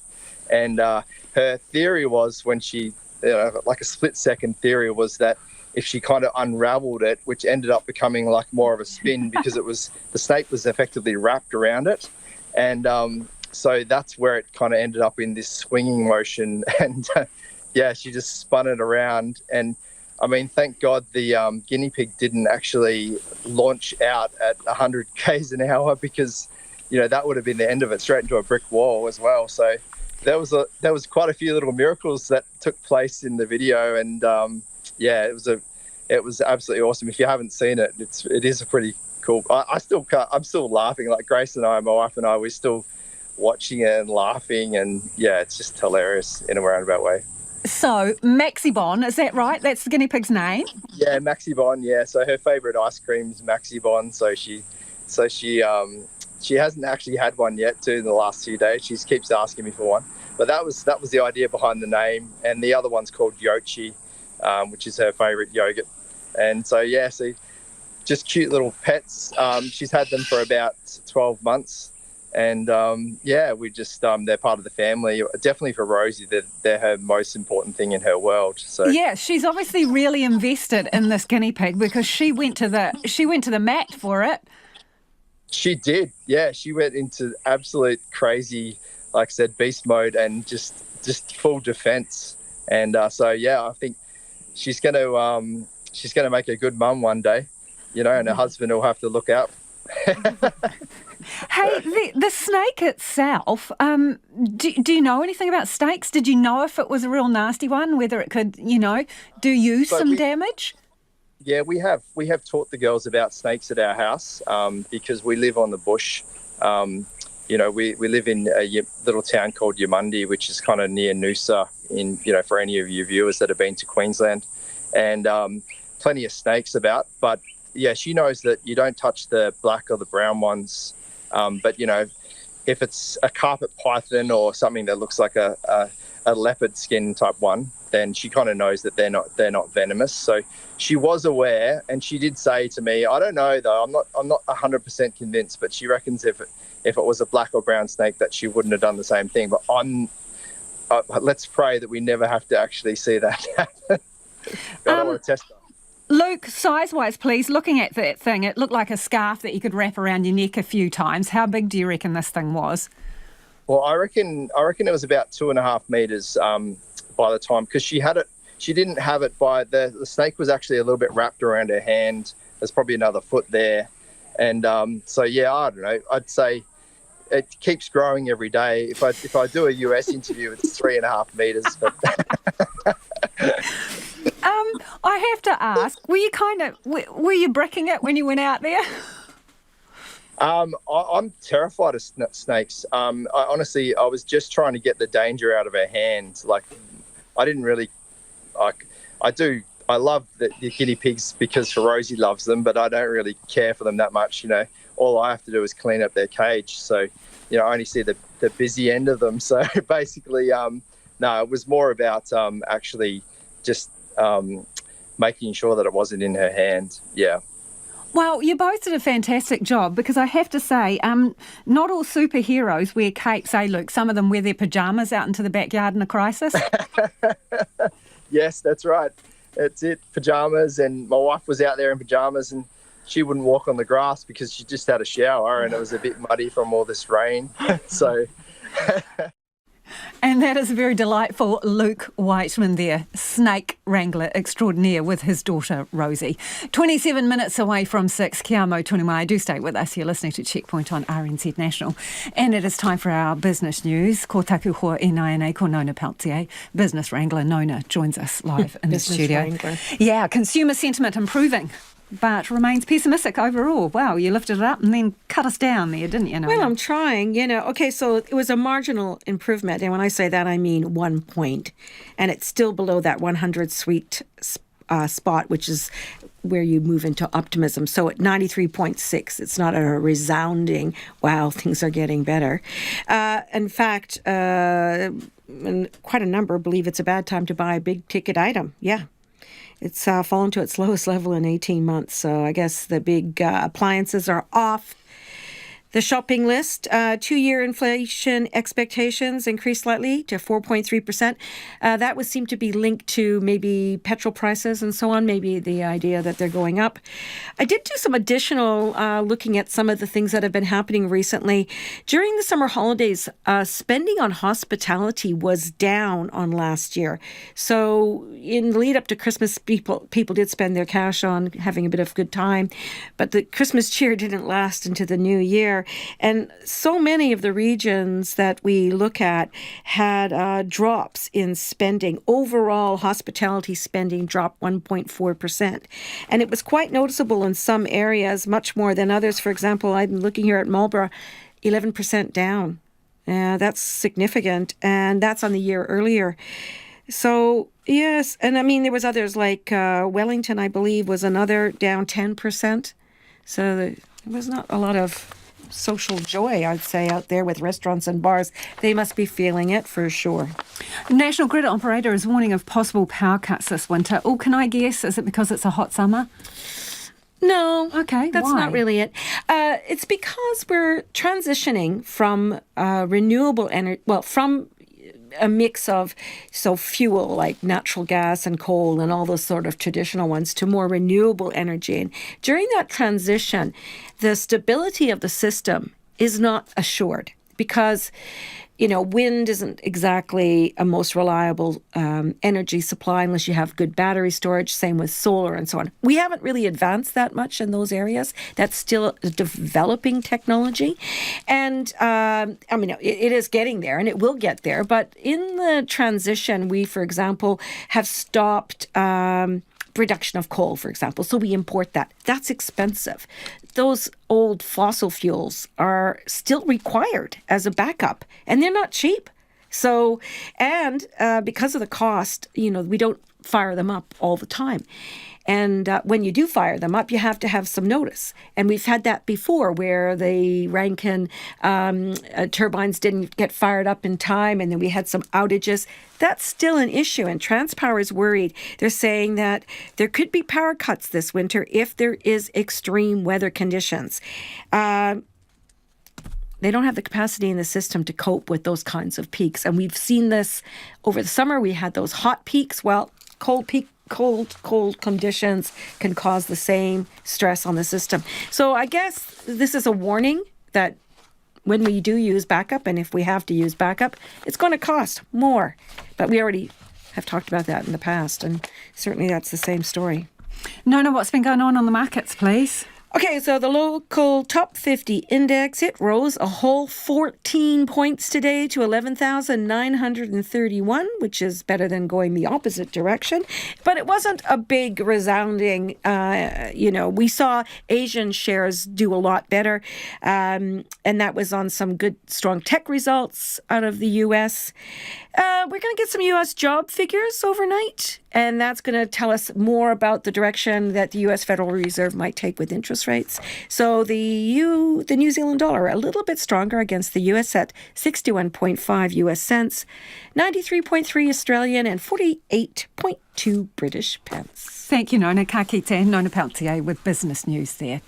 [SPEAKER 17] And her theory was when she, like a split-second theory was that if she kind of unraveled it, which ended up becoming like more of a spin because the snake was effectively wrapped around it. And so that's where it kind of ended up in this swinging motion. And she just spun it around. And I mean, thank God the guinea pig didn't actually launch out at 100 k's an hour because, that would have been the end of it, straight into a brick wall as well. So there was quite a few little miracles that took place in the video, and it was absolutely awesome. If you haven't seen it, it is a pretty cool. I'm still laughing. Like Grace and I, my wife and I, we're still watching it and laughing, and it's just hilarious in a roundabout way.
[SPEAKER 4] So, Maxibon, is that right? That's the guinea pig's name?
[SPEAKER 17] Yeah, Maxibon, yeah. So her favourite ice cream is Maxibon. So she hasn't actually had one yet too in the last 2 days. She keeps asking me for one. But that was the idea behind the name. And the other one's called Yochi, which is her favourite yogurt. And so just cute little pets. She's had them for about 12 months. And we just they're part of the family. Definitely for Rosie, they're her most important thing in her world. So
[SPEAKER 4] yeah, she's obviously really invested in this guinea pig because she went to the mat for it.
[SPEAKER 17] She did, yeah. She went into absolute crazy, like I said, beast mode and just full defense. And I think she's gonna make a good mum one day, and her husband will have to look out.
[SPEAKER 4] Hey, the snake itself, do you know anything about snakes? Did you know if it was a real nasty one, whether it could, do you some damage?
[SPEAKER 17] Yeah, we have taught the girls about snakes at our house because we live on the bush. We live in a little town called Yamundi, which is kind of near Noosa, for any of your viewers that have been to Queensland, and plenty of snakes about. But yeah, she knows that you don't touch the black or the brown ones. But if it's a carpet python or something that looks like a leopard skin type one, then she kind of knows that they're not venomous. So she was aware, and she did say to me, I don't know though, I'm not 100% convinced, but she reckons if it was a black or brown snake that she wouldn't have done the same thing. But let's pray that we never have to actually see that happen. I don't want to test that.
[SPEAKER 4] Luke, size-wise, please, looking at that thing, it looked like a scarf that you could wrap around your neck a few times. How big do you reckon this thing was?
[SPEAKER 17] Well, I reckon it was about 2.5 meters by the time, because she didn't have it by the snake was actually a little bit wrapped around her hand. There's probably another foot there. And so, yeah, I don't know. I'd say it keeps growing every day. If I do a US interview, it's 3.5 meters. But
[SPEAKER 4] I have to ask, were you bricking it when you went out there?
[SPEAKER 17] I'm terrified of snakes. Honestly, I was just trying to get the danger out of her hand. Like, I didn't really, I love the guinea pigs because Rosie loves them, but I don't really care for them that much. All I have to do is clean up their cage. So, I only see the busy end of them. So basically, no, it was more about actually just making sure that it wasn't in her hand. Yeah.
[SPEAKER 4] Well, you both did a fantastic job, because I have to say, not all superheroes wear capes, Luke? Some of them wear their pyjamas out into the backyard in a crisis.
[SPEAKER 17] Yes, that's right. That's it, pyjamas. And my wife was out there in pyjamas, and she wouldn't walk on the grass because she just had a shower and it was a bit muddy from all this rain. So...
[SPEAKER 4] And that is very delightful Luke Whiteman there, snake wrangler extraordinaire with his daughter Rosie. 27 minutes away from 6, kia mau tonu mai. Do stay with us. You're listening to Checkpoint on RNZ National. And it is time for our business news. Ko taku hoa e nai ko Nona Peltier. Business wrangler Nona joins us live in the studio.
[SPEAKER 18] Wrangler.
[SPEAKER 4] Yeah, consumer sentiment improving, but remains pessimistic overall. Wow, you lifted it up and then cut us down there, didn't you?
[SPEAKER 18] Well, I'm trying, Okay, so it was a marginal improvement. And when I say that, I mean 1 point. And it's still below that 100 sweet spot, which is where you move into optimism. So at 93.6, it's not a resounding, wow, things are getting better. In fact, and quite a number believe it's a bad time to buy a big ticket item. Yeah. It's fallen to its lowest level in 18 months. So I guess the big appliances are off the shopping list. 2-year inflation expectations increased slightly to 4.3%. That would seem to be linked to maybe petrol prices and so on, maybe the idea that they're going up. I did do some additional looking at some of the things that have been happening recently. During the summer holidays, spending on hospitality was down on last year. So in the lead up to Christmas, people did spend their cash on having a bit of good time, but the Christmas cheer didn't last into the new year. And so many of the regions that we look at had drops in spending. Overall, hospitality spending dropped 1.4%. And it was quite noticeable in some areas, much more than others. For example, I'm looking here at Marlborough, 11% down. That's significant. And that's on the year earlier. So, yes. And I mean, there was others like Wellington, I believe, was another down 10%. So there was not a lot of social joy, I'd say, out there with restaurants and bars. They must be feeling it for sure.
[SPEAKER 4] National Grid operator is warning of possible power cuts this winter. Oh, can I guess? Is it because it's a hot summer?
[SPEAKER 18] No.
[SPEAKER 4] Okay,
[SPEAKER 18] that's
[SPEAKER 4] why?
[SPEAKER 18] not really it. It's because we're transitioning from renewable energy, from a mix of fuel like natural gas and coal and all those sort of traditional ones to more renewable energy. And during that transition, the stability of the system is not assured because, wind isn't exactly a most reliable energy supply unless you have good battery storage, same with solar and so on. We haven't really advanced that much in those areas. That's still a developing technology. And, it is getting there and it will get there. But in the transition, we, for example, have stopped production of coal, for example. So we import that. That's expensive. Those old fossil fuels are still required as a backup, and they're not cheap. So, and because of the cost, we don't fire them up all the time. And when you do fire them up, you have to have some notice. And we've had that before where the Rankine turbines didn't get fired up in time and then we had some outages. That's still an issue. And Transpower is worried. They're saying that there could be power cuts this winter if there is extreme weather conditions. They don't have the capacity in the system to cope with those kinds of peaks. And we've seen this over the summer. We had those hot peaks. Well, cold conditions can cause the same stress on the system. So I guess this is a warning that when we do use backup, and if we have to use backup, it's going to cost more. But we already have talked about that in the past, and certainly that's the same story.
[SPEAKER 4] Nona, what's been going on the markets, please?
[SPEAKER 18] Okay, so the local top 50 index, it rose a whole 14 points today to 11,931, which is better than going the opposite direction. But it wasn't a big resounding, we saw Asian shares do a lot better. And that was on some good, strong tech results out of the U.S. We're going to get some U.S. job figures overnight, and that's going to tell us more about the direction that the U.S. Federal Reserve might take with interest rates. So the New Zealand dollar, a little bit stronger against the U.S. at 61.5 U.S. cents, 93.3 Australian, and 48.2 British pence.
[SPEAKER 4] Thank you, Nona. Ka kite, Nona Peltier with business news there.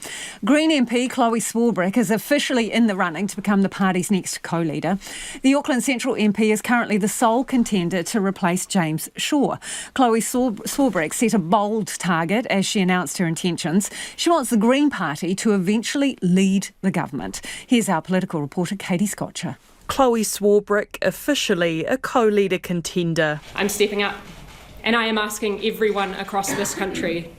[SPEAKER 4] Green MP Chloe Swarbrick is officially in the running to become the party's next co-leader. The Auckland Central MP is currently the sole contender to replace James Shaw. Chloe Swarbrick set a bold target as she announced her intentions. She wants the Green Party to eventually lead the government. Here's our political reporter, Katie Scotcher.
[SPEAKER 2] Chloe Swarbrick, officially a co-leader contender.
[SPEAKER 19] I'm stepping up, and I am asking everyone across this country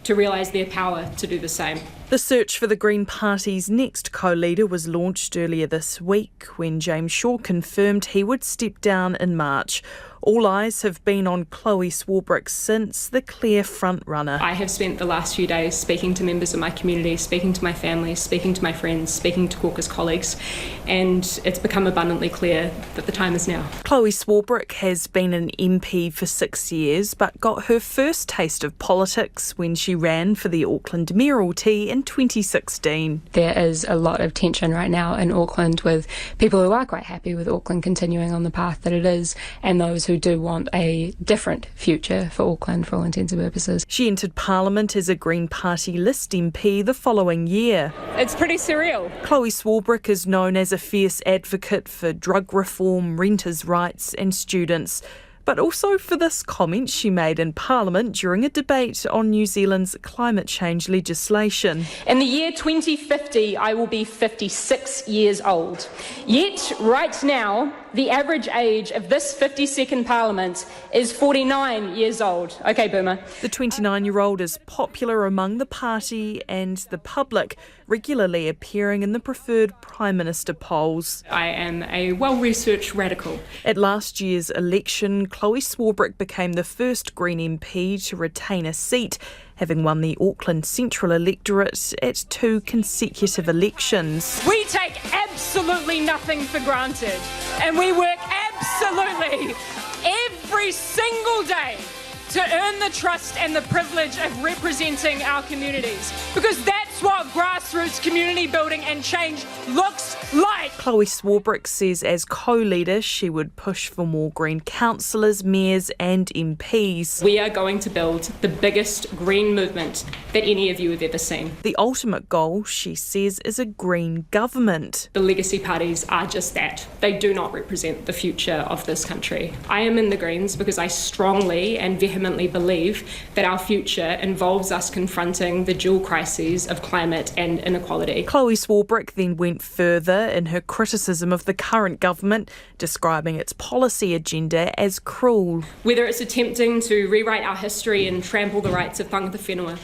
[SPEAKER 19] to realise their power to do the same.
[SPEAKER 2] The search for the Green Party's next co-leader was launched earlier this week when James Shaw confirmed he would step down in March. All eyes have been on Chloe Swarbrick since, the clear front-runner.
[SPEAKER 19] I have spent the last few days speaking to members of my community, speaking to my family, speaking to my friends, speaking to caucus colleagues, and it's become abundantly clear that the time is now.
[SPEAKER 2] Chloe Swarbrick has been an MP for 6 years, but got her first taste of politics when she ran for the Auckland mayoralty in 2016.
[SPEAKER 19] There is a lot of tension right now in Auckland with people who are quite happy with Auckland continuing on the path that it is, and those who do want a different future for Auckland for all intents and purposes.
[SPEAKER 2] She entered Parliament as a Green Party list MP the following year.
[SPEAKER 19] It's pretty surreal.
[SPEAKER 2] Chloe Swarbrick is known as a fierce advocate for drug reform, renters' rights and students, but also for this comment she made in Parliament during a debate on New Zealand's climate change legislation.
[SPEAKER 19] In the year 2050, I will be 56 years old. Yet, right now, the average age of this 52nd Parliament is 49 years old. Okay, Boomer.
[SPEAKER 2] The 29-year-old is popular among the party and the public, regularly appearing in the preferred Prime Minister polls.
[SPEAKER 19] I am a well-researched radical.
[SPEAKER 2] At last year's election, Chloe Swarbrick became the first Green MP to retain a seat, having won the Auckland Central electorate at 2 consecutive elections.
[SPEAKER 19] We take absolutely nothing for granted, and we work absolutely every single day to earn the trust and the privilege of representing our communities, because that's what grassroots community building and change looks like.
[SPEAKER 2] Chloe Swarbrick says as co-leader she would push for more Green councillors, mayors and MPs.
[SPEAKER 19] We are going to build the biggest green movement that any of you have ever seen.
[SPEAKER 2] The ultimate goal, she says, is a green government.
[SPEAKER 19] The legacy parties are just that. They do not represent the future of this country. I am in the Greens because I strongly and vehemently believe that our future involves us confronting the dual crises of climate and inequality.
[SPEAKER 2] Chloe Swarbrick then went further in her criticism of the current government, describing its policy agenda as cruel.
[SPEAKER 19] Whether it's attempting to rewrite our history and trample the rights of tangata whenua,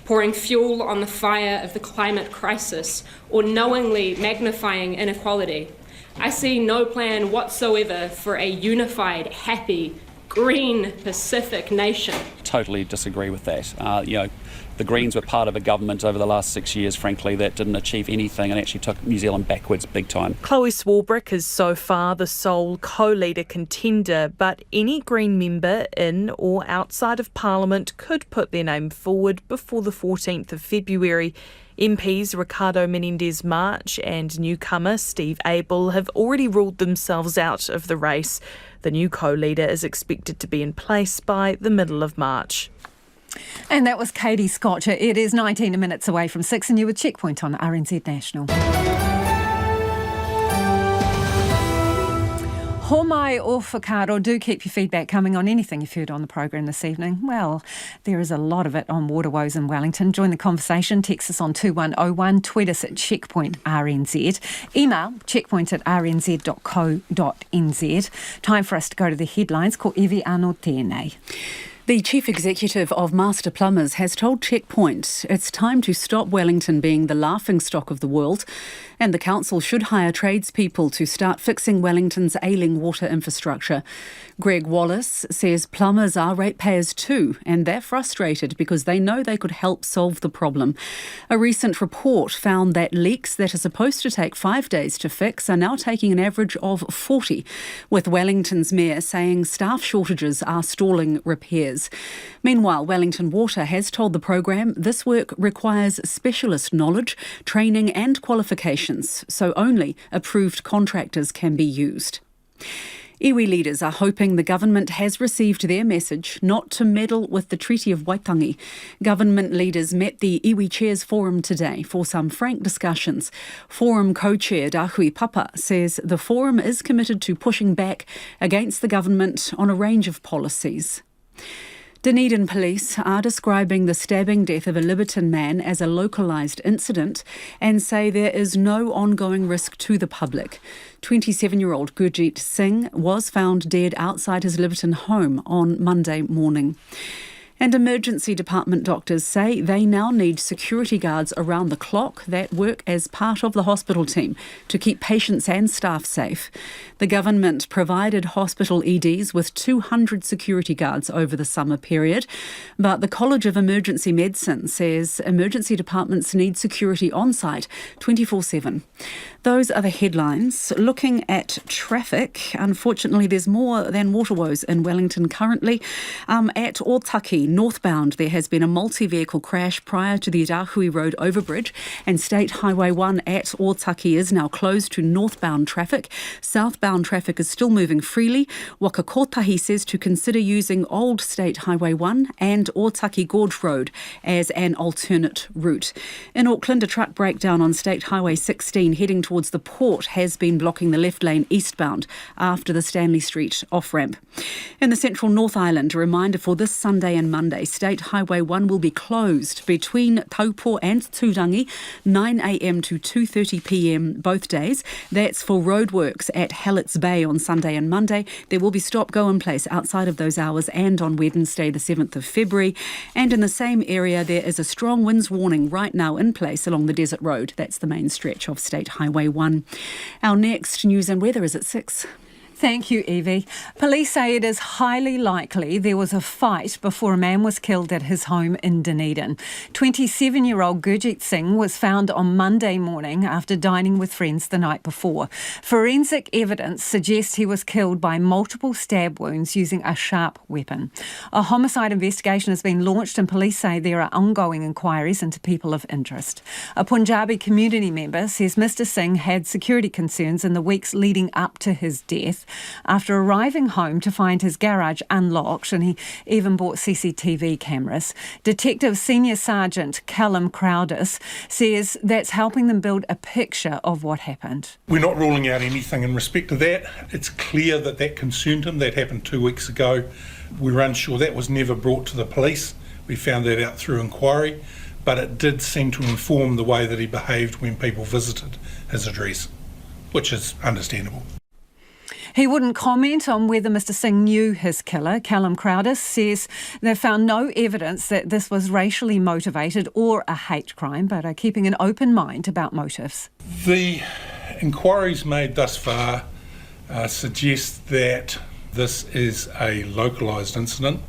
[SPEAKER 19] pouring fuel on the fire of the climate crisis, or knowingly magnifying inequality, I see no plan whatsoever for a unified, happy, green Pacific nation.
[SPEAKER 12] Totally disagree with that. The Greens were part of a government over the last 6 years, frankly, that didn't achieve anything and actually took New Zealand backwards big time.
[SPEAKER 2] Chloe Swarbrick is so far the sole co-leader contender, but any Green member in or outside of Parliament could put their name forward before the 14th of February. MPs Ricardo Menendez-March and newcomer Steve Abel have already ruled themselves out of the race. The new co-leader is expected to be in place by the middle of March.
[SPEAKER 4] And that was Katie Scotcher. It is 19 minutes away from 6 and you with Checkpoint on RNZ National. Ho mai o whakaro. Do keep your feedback coming on anything you've heard on the program this evening. Well, there is a lot of it on water woes in Wellington. Join the conversation. Text us on 2101. Tweet us at Checkpoint RNZ. Email checkpoint@rnz.co.nz. Time for us to go to the headlines. Ko iwi anō tēnei.
[SPEAKER 5] The Chief Executive of Master Plumbers has told Checkpoint it's time to stop Wellington being the laughingstock of the world, and the council should hire tradespeople to start fixing Wellington's ailing water infrastructure. Greg Wallace says plumbers are ratepayers too, and they're frustrated because they know they could help solve the problem. A recent report found that leaks that are supposed to take 5 days to fix are now taking an average of 40, with Wellington's mayor saying staff shortages are stalling repairs. Meanwhile, Wellington Water has told the program this work requires specialist knowledge, training and qualifications, so only approved contractors can be used. Iwi leaders are hoping the government has received their message not to meddle with the Treaty of Waitangi. Government leaders met the Iwi Chairs Forum today for some frank discussions. Forum co-chair Dahui Papa says the forum is committed to pushing back against the government on a range of policies. Dunedin police are describing the stabbing death of a Liberton man as a localised incident and say there is no ongoing risk to the public. 27-year-old Gurjeet Singh was found dead outside his Liberton home on Monday morning. And emergency department doctors say they now need security guards around the clock that work as part of the hospital team to keep patients and staff safe. The government provided hospital EDs with 200 security guards over the summer period, but the College of Emergency Medicine says emergency departments need security on site 24/7. Those are the headlines. Looking at traffic, unfortunately there's more than water woes in Wellington currently. At Otaki, northbound, there has been a multi-vehicle crash prior to the Rahui Road overbridge, and State Highway 1 at Otaki is now closed to northbound traffic. Southbound traffic is still moving freely. Wakakotahi says to consider using Old State Highway 1 and Otaki Gorge Road as an alternate route. In Auckland, a truck breakdown on State Highway 16 heading towards the port has been blocking the left lane eastbound after the Stanley Street off-ramp. In the central North Island, a reminder for this Sunday and Monday, State Highway 1 will be closed between Taupo and Turangi, 9 a.m. to 2:30 p.m. both days. That's for roadworks at Hallett's Bay on Sunday and Monday. There will be stop-go in place outside of those hours and on Wednesday the 7th of February. And in the same area, there is a strong winds warning right now in place along the Desert Road. That's the main stretch of State Highway 1. Our next news and weather is at 6.
[SPEAKER 4] Thank you, Evie. Police say it is highly likely there was a fight before a man was killed at his home in Dunedin. 27-year-old Gurjeet Singh was found on Monday morning after dining with friends the night before. Forensic evidence suggests he was killed by multiple stab wounds using a sharp weapon. A homicide investigation has been launched and police say there are ongoing inquiries into people of interest. A Punjabi community member says Mr Singh had security concerns in the weeks leading up to his death, after arriving home to find his garage unlocked, and he even bought CCTV cameras. Detective Senior Sergeant Callum Crowdis says that's helping them build a picture of what happened.
[SPEAKER 20] We're not ruling out anything in respect to that. It's clear that that concerned him. That happened 2 weeks ago. We're unsure. That was never brought to the police. We found that out through inquiry, but it did seem to inform the way that he behaved when people visited his address, which is understandable.
[SPEAKER 4] He wouldn't comment on whether Mr Singh knew his killer. Callum Crowdis says they've found no evidence that this was racially motivated or a hate crime, but are keeping an open mind about motives.
[SPEAKER 20] The inquiries made thus far suggest that this is a localised incident.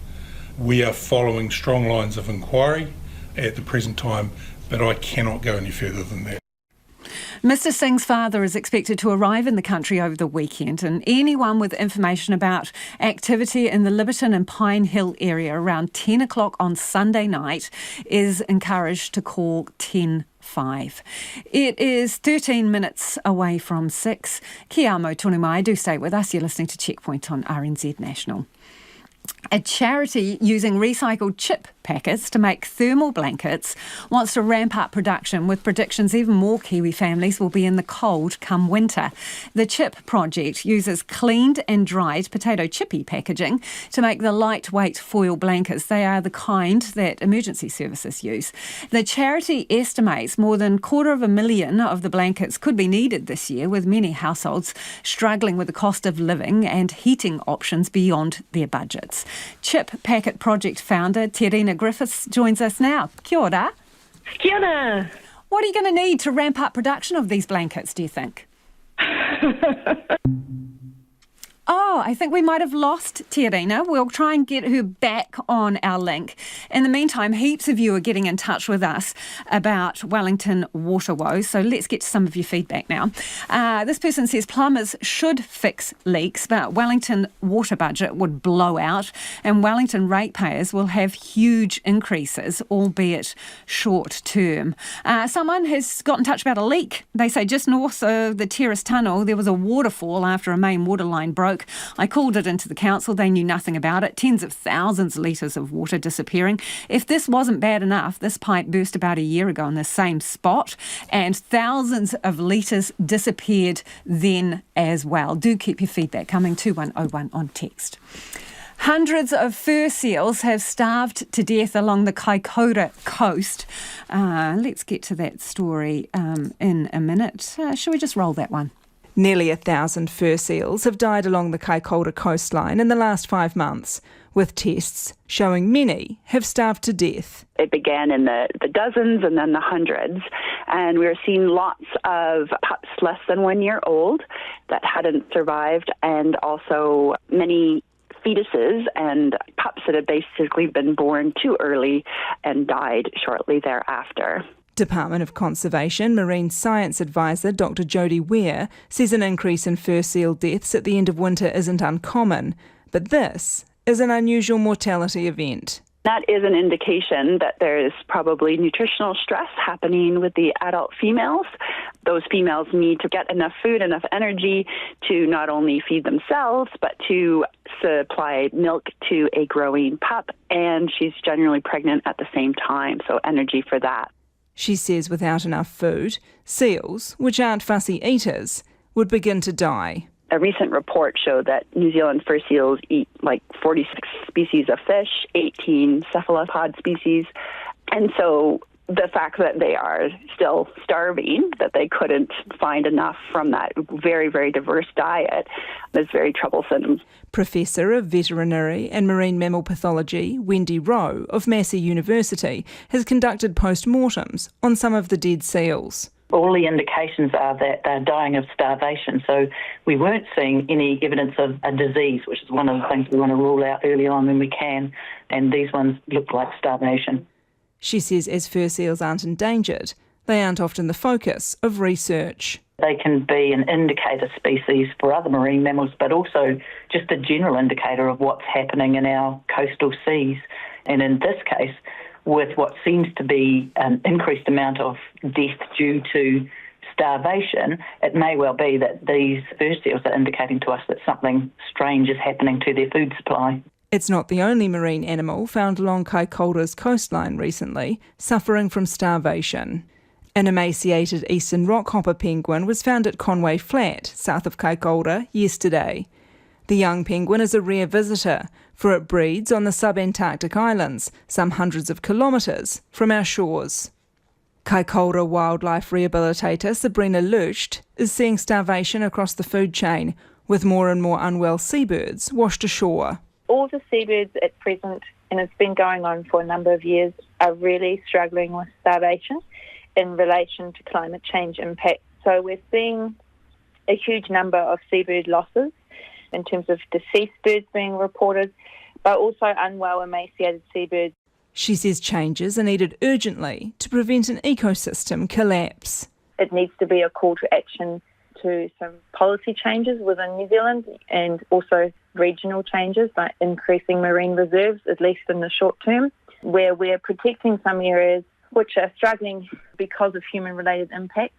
[SPEAKER 20] We are following strong lines of inquiry at the present time, but I cannot go any further than that.
[SPEAKER 4] Mr Singh's father is expected to arrive in the country over the weekend, and anyone with information about activity in the Liberton and Pine Hill area around 10 o'clock on Sunday night is encouraged to call 10-5. It is 13 minutes away from 6. Kia amo tonu mai. Do stay with us. You're listening to Checkpoint on RNZ National. A charity using recycled chip packets to make thermal blankets, wants to ramp up production with predictions even more Kiwi families will be in the cold come winter. The CHIP project uses cleaned and dried potato chippy packaging to make the lightweight foil blankets. They are the kind that emergency services use. The charity estimates more than 250,000 of the blankets could be needed this year, with many households struggling with the cost of living and heating options beyond their budgets. CHIP Packet Project founder Terina Griffiths joins us now. Kia ora.
[SPEAKER 21] Kia ora.
[SPEAKER 4] What are you going to need to ramp up production of these blankets, do you think? Oh, I think we might have lost Terina. We'll try and get her back on our link. In the meantime, heaps of you are getting in touch with us about Wellington water woes, so let's get to some of your feedback now. This person says plumbers should fix leaks, but Wellington water budget would blow out, and Wellington ratepayers will have huge increases, albeit short term. Someone has got in touch about a leak. They say just north of the terrace tunnel, there was a waterfall after a main water line broke. I called it into the council. They knew nothing about it. Tens of thousands of litres of water disappearing. If this wasn't bad enough, this pipe burst about a year ago in the same spot, and thousands of litres disappeared then as well. Do keep your feedback coming, 2101 on text. Hundreds of fur seals have starved to death along the Kaikoura coast. Let's get to that story in a minute. Shall we just roll that one?
[SPEAKER 22] Nearly 1,000 fur seals have died along the Kaikoura coastline in the last 5 months, with tests showing many have starved to death.
[SPEAKER 9] It began in the dozens and then the hundreds, and we were seeing lots of pups less than 1 year old that hadn't survived, and also many fetuses and pups that had basically been born too early and died shortly thereafter.
[SPEAKER 22] Department of Conservation Marine Science Advisor Dr Jodie Ware says an increase in fur seal deaths at the end of winter isn't uncommon, but this is an unusual mortality event.
[SPEAKER 9] That is an indication that there is probably nutritional stress happening with the adult females. Those females need to get enough food, enough energy to not only feed themselves, but to supply milk to a growing pup, and she's generally pregnant at the same time, so energy for that.
[SPEAKER 22] She says without enough food, seals, which aren't fussy eaters, would begin to die.
[SPEAKER 9] A recent report showed that New Zealand fur seals eat like 46 species of fish, 18 cephalopod species, and so the fact that they are still starving, that they couldn't find enough from that very, very diverse diet, is very troublesome.
[SPEAKER 22] Professor of Veterinary and Marine Mammal Pathology, Wendy Rowe of Massey University, has conducted post-mortems on some of the dead seals.
[SPEAKER 23] All the indications are that they're dying of starvation, so we weren't seeing any evidence of a disease, which is one of the things we want to rule out early on when we can, and these ones look like starvation.
[SPEAKER 22] She says as fur seals aren't endangered, they aren't often the focus of research.
[SPEAKER 23] They can be an indicator species for other marine mammals, but also just a general indicator of what's happening in our coastal seas. And in this case, with what seems to be an increased amount of death due to starvation, it may well be that these fur seals are indicating to us that something strange is happening to their food supply.
[SPEAKER 22] It's not the only marine animal found along Kaikoura's coastline recently suffering from starvation. An emaciated eastern rockhopper penguin was found at Conway Flat, south of Kaikoura, yesterday. The young penguin is a rare visitor, for it breeds on the sub-Antarctic islands, some hundreds of kilometres from our shores. Kaikoura wildlife rehabilitator Sabrina Lucht is seeing starvation across the food chain, with more and more unwell seabirds washed ashore.
[SPEAKER 24] All the seabirds at present, and it's been going on for a number of years, are really struggling with starvation in relation to climate change impacts. So we're seeing a huge number of seabird losses in terms of deceased birds being reported, but also unwell, emaciated seabirds.
[SPEAKER 22] She says changes are needed urgently to prevent an ecosystem collapse.
[SPEAKER 24] It needs to be a call to action to some policy changes within New Zealand and also regional changes like increasing marine reserves, at least in the short term, where we're protecting some areas which are struggling because of human-related impacts.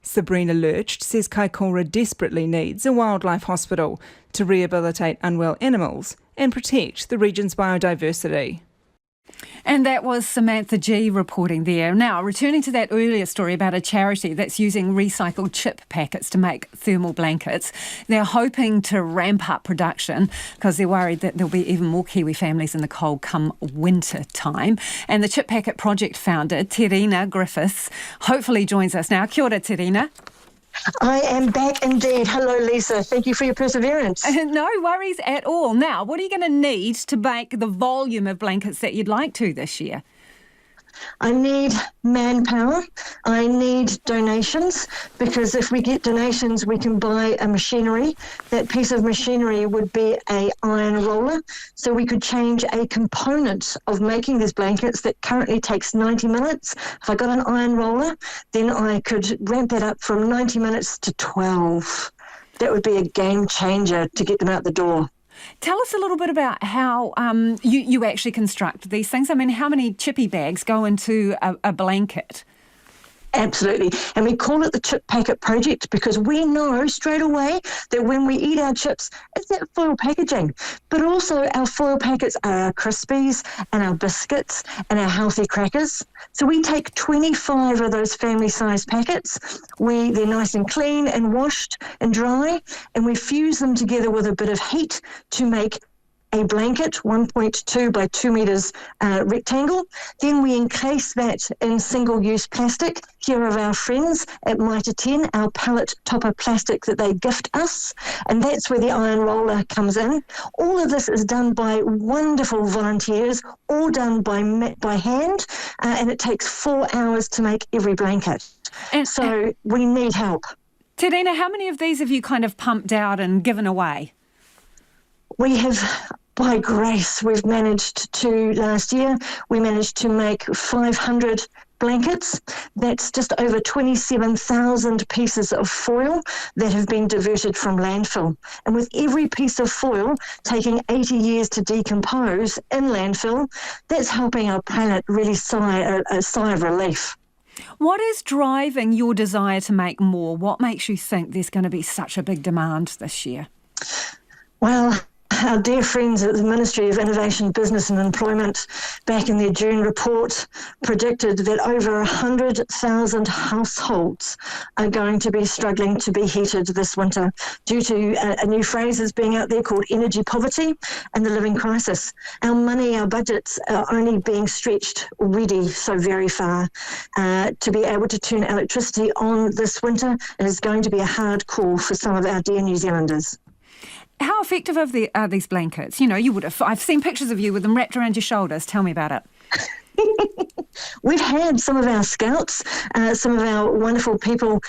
[SPEAKER 22] Sabrina Lurcht says Kaikoura desperately needs a wildlife hospital to rehabilitate unwell animals and protect the region's biodiversity.
[SPEAKER 4] And that was Samantha G reporting there. Now, returning to that earlier story about a charity that's using recycled chip packets to make thermal blankets, they're hoping to ramp up production because they're worried that there'll be even more Kiwi families in the cold come winter time. And the Chip Packet Project founder, Terina Griffiths, hopefully joins us now. Kia ora, Terina.
[SPEAKER 1] I am back indeed. Hello, Lisa. Thank you for your perseverance.
[SPEAKER 4] No worries at all. Now, what are you going to need to make the volume of blankets that you'd like to this year?
[SPEAKER 1] I need manpower. I need donations, because if we get donations, we can buy a machinery. That piece of machinery would be an iron roller. So we could change a component of making these blankets that currently takes 90 minutes. If I got an iron roller, then I could ramp that up from 90 minutes to 12. That would be a game changer to get them out the door.
[SPEAKER 4] Tell us a little bit about how you actually construct these things. I mean, how many chippy bags go into a blanket?
[SPEAKER 1] Absolutely. And we call it the Chip Packet Project because we know straight away that when we eat our chips, it's that foil packaging. But also our foil packets are our Crispies and our biscuits and our healthy crackers. So we take 25 of those family-sized packets. They're nice and clean and washed and dry, and we fuse them together with a bit of heat to make a blanket, 1.2 by 2 metres rectangle. Then we encase that in single-use plastic. Here are our friends at Mitre 10, our pallet topper plastic that they gift us, and that's where the iron roller comes in. All of this is done by wonderful volunteers, all done by hand, and it takes 4 hours to make every blanket. And so we need help.
[SPEAKER 4] Terina, how many of these have you kind of pumped out and given away?
[SPEAKER 1] We have, by grace, we've managed to, last year, we managed to make 500 blankets. That's just over 27,000 pieces of foil that have been diverted from landfill. And with every piece of foil taking 80 years to decompose in landfill, that's helping our planet really sigh of relief.
[SPEAKER 4] What is driving your desire to make more? What makes you think there's going to be such a big demand this year?
[SPEAKER 1] Well, our dear friends at the Ministry of Innovation, Business and Employment, back in their June report, predicted that over 100,000 households are going to be struggling to be heated this winter due to a new phrase that's being out there called energy poverty and the living crisis. Our money, our budgets are only being stretched already so very far. To be able to turn electricity on this winter is going to be a hard call for some of our dear New Zealanders.
[SPEAKER 4] How effective are these blankets? You know, I've seen pictures of you with them wrapped around your shoulders. Tell me about it.
[SPEAKER 1] We've had some of our scouts, some of our wonderful people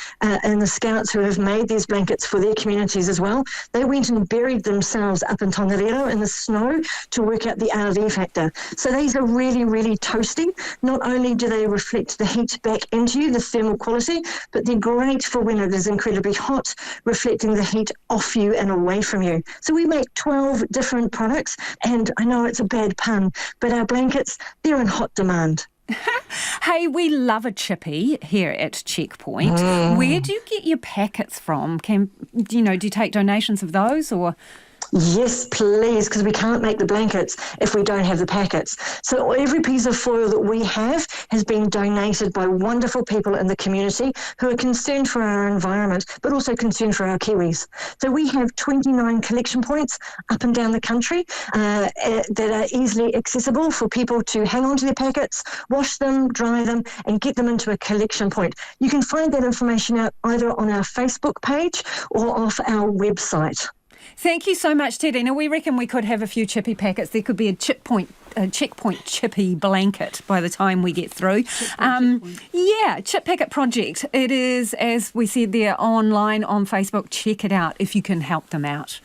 [SPEAKER 1] in the scouts who have made these blankets for their communities as well. They went and buried themselves up in Tongariro in the snow to work out the RV factor. So these are really, really toasty. Not only do they reflect the heat back into you, the thermal quality, but they're great for when it is incredibly hot, reflecting the heat off you and away from you. So we make 12 different products, and I know it's a bad pun, but our blankets, they're in hot demand.
[SPEAKER 4] Hey, we love a chippy here at Checkpoint. Where do you get your packets from? Do you take donations of those or?
[SPEAKER 1] Yes, please, because we can't make the blankets if we don't have the packets. So every piece of foil that we have has been donated by wonderful people in the community who are concerned for our environment, but also concerned for our Kiwis. So we have 29 collection points up and down the country that are easily accessible for people to hang on to their packets, wash them, dry them, and get them into a collection point. You can find that information out either on our Facebook page or off our website.
[SPEAKER 4] Thank you so much, Terina. We reckon we could have a few chippy packets. There could be a Checkpoint chippy blanket by the time we get through. Chip Packet Project. It is, as we said there, online on Facebook. Check it out if you can help them out.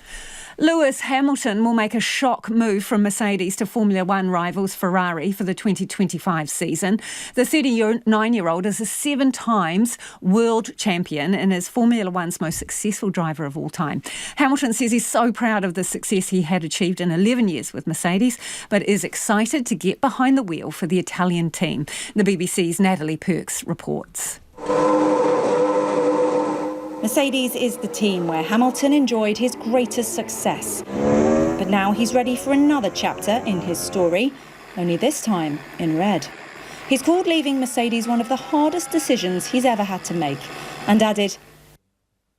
[SPEAKER 4] Lewis Hamilton will make a shock move from Mercedes to Formula One rivals Ferrari for the 2025 season. The 39-year-old is a 7 times world champion and is Formula One's most successful driver of all time. Hamilton says he's so proud of the success he had achieved in 11 years with Mercedes, but is excited to get behind the wheel for the Italian team. The BBC's Natalie Perks reports.
[SPEAKER 3] Mercedes is the team where Hamilton enjoyed his greatest success. But now he's ready for another chapter in his story. only this time in red. He's called leaving Mercedes one of the hardest decisions he's ever had to make, and added,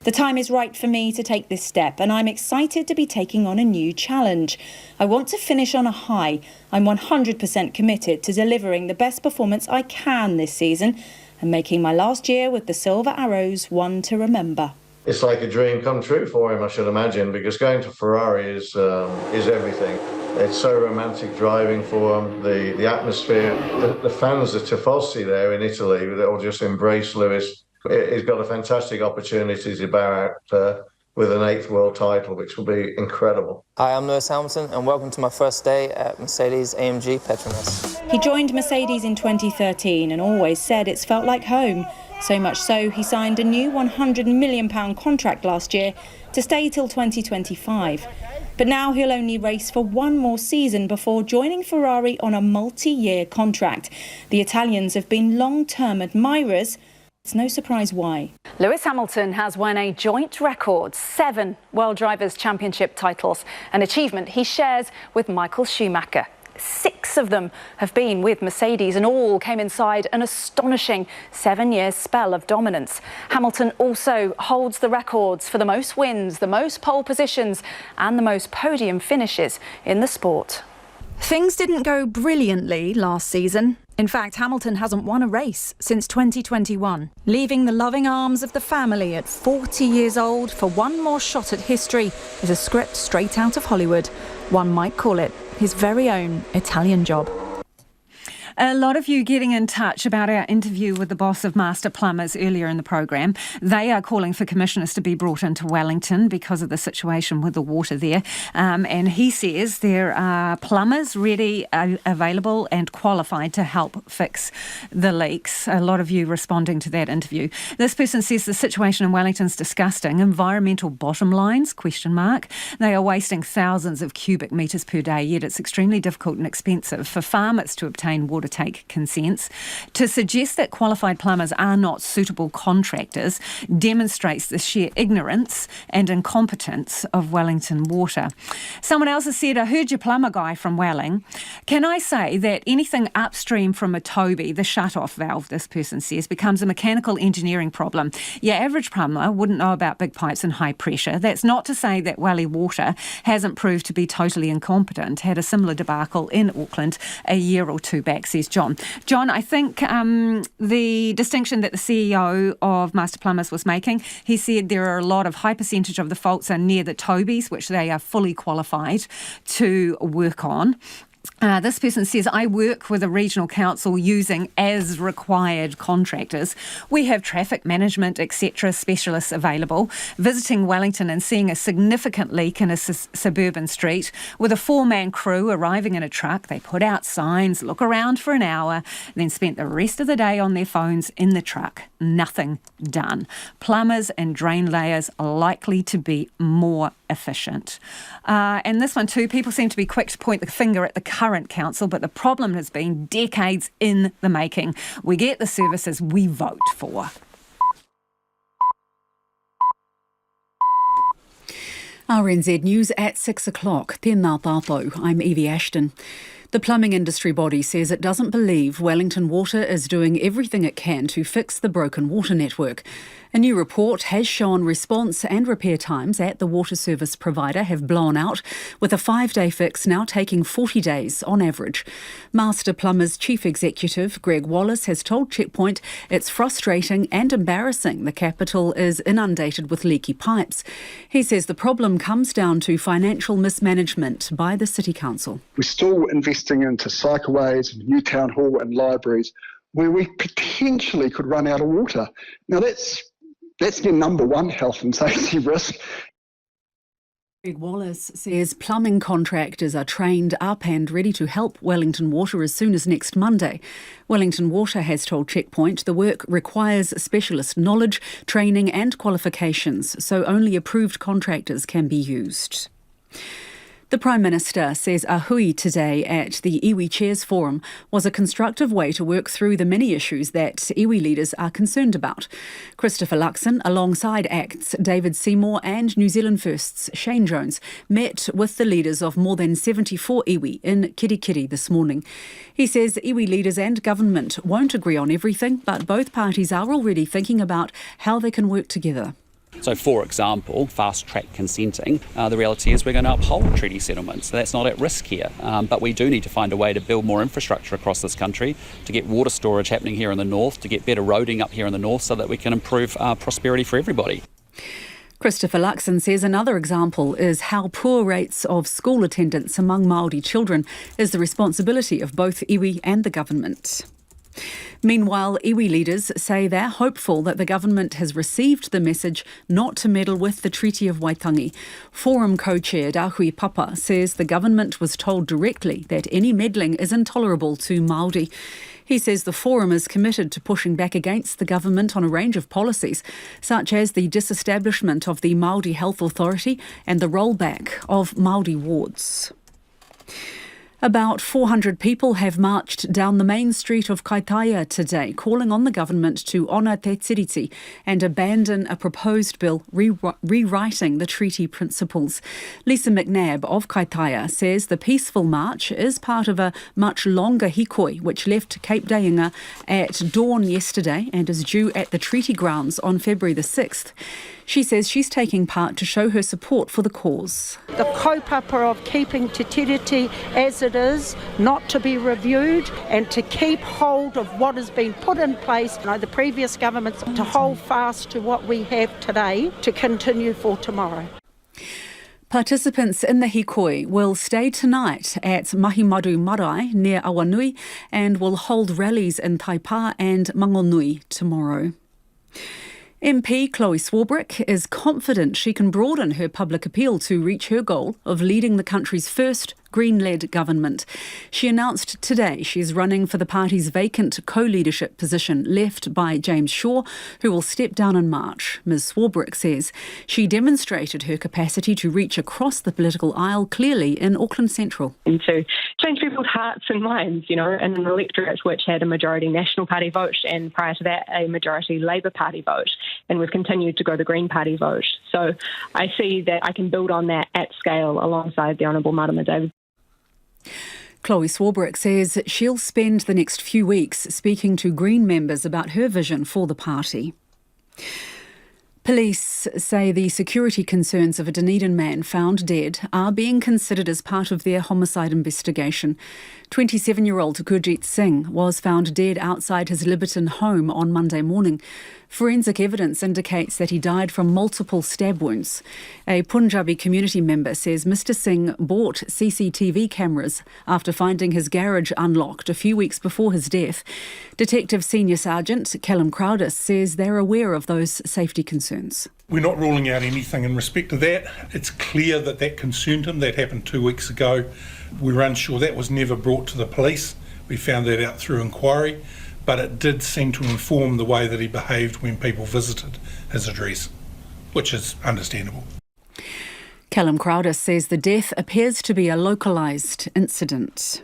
[SPEAKER 3] "The time is right for me to take this step, and I'm excited to be taking on a new challenge. I want to finish on a high. I'm 100% committed to delivering the best performance I can this season and making my last year with the Silver Arrows one to remember."
[SPEAKER 7] It's like a dream come true for him, I should imagine, because going to Ferrari is everything. It's so romantic driving for him, the atmosphere, the fans, the tifosi there in Italy, they'll just embrace Lewis. He's got a fantastic opportunity to bow out with an 8th world title, which will be incredible.
[SPEAKER 8] Hi, I'm Lewis Hamilton, and welcome to my first day at Mercedes-AMG Petronas.
[SPEAKER 3] He joined Mercedes in 2013 and always said it's felt like home. So much so, he signed a new £100 million contract last year to stay till 2025. But now he'll only race for one more season before joining Ferrari on a multi-year contract. The Italians have been long-term admirers. It's no surprise why.
[SPEAKER 10] Lewis Hamilton has won a joint record 7 World Drivers' Championship titles, an achievement he shares with Michael Schumacher. 6 of them have been with Mercedes and all came inside an astonishing 7-year spell of dominance. Hamilton also holds the records for the most wins, the most pole positions and the most podium finishes in the sport. Things didn't go brilliantly last season. In fact, Hamilton hasn't won a race since 2021, leaving the loving arms of the family at 40 years old for one more shot at history is a script straight out of Hollywood. One might call it his very own Italian job.
[SPEAKER 4] A lot of you getting in touch about our interview with the boss of Master Plumbers earlier in the program. They are calling for commissioners to be brought into Wellington because of the situation with the water there. And he says there are plumbers ready, available and qualified to help fix the leaks. A lot of you responding to that interview. This person says the situation in Wellington's disgusting. Environmental bottom lines, ? They are wasting thousands of cubic metres per day, yet it's extremely difficult and expensive for farmers to obtain water take consents. To suggest that qualified plumbers are not suitable contractors demonstrates the sheer ignorance and incompetence of Wellington Water. Someone else has said, I heard your plumber guy from Welling. Can I say that anything upstream from a Toby, the shut-off valve, this person says, becomes a mechanical engineering problem. Your average plumber wouldn't know about big pipes and high pressure. That's not to say that Welly Water hasn't proved to be totally incompetent. Had a similar debacle in Auckland a year or two back, says John. John, I think the distinction that the CEO of Master Plumbers was making, he said there are a lot of high percentage of the faults are near the Tobies, which they are fully qualified to work on. This person says, I work with a regional council using as required contractors. We have traffic management, etc. specialists available. Visiting Wellington and seeing a significant leak in a suburban street with a 4-man crew arriving in a truck. They put out signs, look around for an hour, then spent the rest of the day on their phones in the truck. Nothing done. Plumbers and drain layers are likely to be more efficient. And this one too, people seem to be quick to point the finger at the current council, but the problem has been decades in the making. We get the services we vote for.
[SPEAKER 5] RNZ News at 6 o'clock. Tēnā tātou. I'm Evie Ashton. The plumbing industry body says it doesn't believe Wellington Water is doing everything it can to fix the broken water network. A new report has shown response and repair times at the water service provider have blown out, with a 5-day fix now taking 40 days on average. Master Plumbers Chief Executive Greg Wallace has told Checkpoint it's frustrating and embarrassing the capital is inundated with leaky pipes. He says the problem comes down to financial mismanagement by the City Council.
[SPEAKER 21] We're still investing into cycleways, new town hall and libraries where we potentially could run out of water. Now that's their number one health and safety risk.
[SPEAKER 5] Greg Wallace says plumbing contractors are trained up and ready to help Wellington Water as soon as next Monday. Wellington Water has told Checkpoint the work requires specialist knowledge, training and qualifications, so only approved contractors can be used. The Prime Minister says a hui today at the iwi Chairs Forum was a constructive way to work through the many issues that iwi leaders are concerned about. Christopher Luxon, alongside ACT's David Seymour and New Zealand First's Shane Jones, met with the leaders of more than 74 iwi in Kirikiri this morning. He says iwi leaders and government won't agree on everything, but both parties are already thinking about how they can work together.
[SPEAKER 12] So, for example, fast-track consenting, the reality is we're going to uphold treaty settlements. So that's not at risk here. But we do need to find a way to build more infrastructure across this country, to get water storage happening here in the north, to get better roading up here in the north so that we can improve prosperity for everybody.
[SPEAKER 5] Christopher Luxon says another example is how poor rates of school attendance among Māori children is the responsibility of both iwi and the government. Meanwhile, iwi leaders say they're hopeful that the government has received the message not to meddle with the Treaty of Waitangi. Forum co-chair Rahui Papa says the government was told directly that any meddling is intolerable to Māori. He says the Forum is committed to pushing back against the government on a range of policies, such as the disestablishment of the Māori Health Authority and the rollback of Māori wards. About 400 people have marched down the main street of Kaikoura today, calling on the government to honour Te Tiriti and abandon a proposed bill rewriting the treaty principles. Lisa McNabb of Kaikoura says the peaceful march is part of a much longer hikoi which left Cape Deinga at dawn yesterday and is due at the treaty grounds on February the 6th. She says she's taking part to show her support for the cause.
[SPEAKER 6] The kaupapa of keeping Te Tiriti as it is, not to be reviewed, and to keep hold of what has been put in place by the previous governments, to hold fast to what we have today to continue for tomorrow.
[SPEAKER 5] Participants in the hikoi will stay tonight at Mahimaru Marae near Awanui and will hold rallies in Taipa and Mangonui tomorrow. MP Chloe Swarbrick is confident she can broaden her public appeal to reach her goal of leading the country's first Green-led government. She announced today she's running for the party's vacant co-leadership position left by James Shaw, who will step down in March. Ms Swarbrick says she demonstrated her capacity to reach across the political aisle clearly in Auckland Central.
[SPEAKER 13] And to change people's hearts and minds, in an electorate which had a majority National Party vote and prior to that a majority Labour Party vote. And we've continued to grow the Green Party vote. So I see that I can build on that at scale alongside the Honourable Marama David.
[SPEAKER 5] Chloe Swarbrick says she'll spend the next few weeks speaking to Green members about her vision for the party. Police say the security concerns of a Dunedin man found dead are being considered as part of their homicide investigation. 27-year-old Gurjeet Singh was found dead outside his Liberton home on Monday morning. Forensic evidence indicates that he died from multiple stab wounds. A Punjabi community member says Mr Singh bought CCTV cameras after finding his garage unlocked a few weeks before his death. Detective Senior Sergeant Callum Crowder says they're aware of those safety concerns.
[SPEAKER 20] We're not ruling out anything in respect to that. It's clear that that concerned him. That happened 2 weeks ago. We're unsure. That was never brought to the police. We found that out through inquiry. But it did seem to inform the way that he behaved when people visited his address, which is understandable.
[SPEAKER 5] Callum Crowder says the death appears to be a localised incident.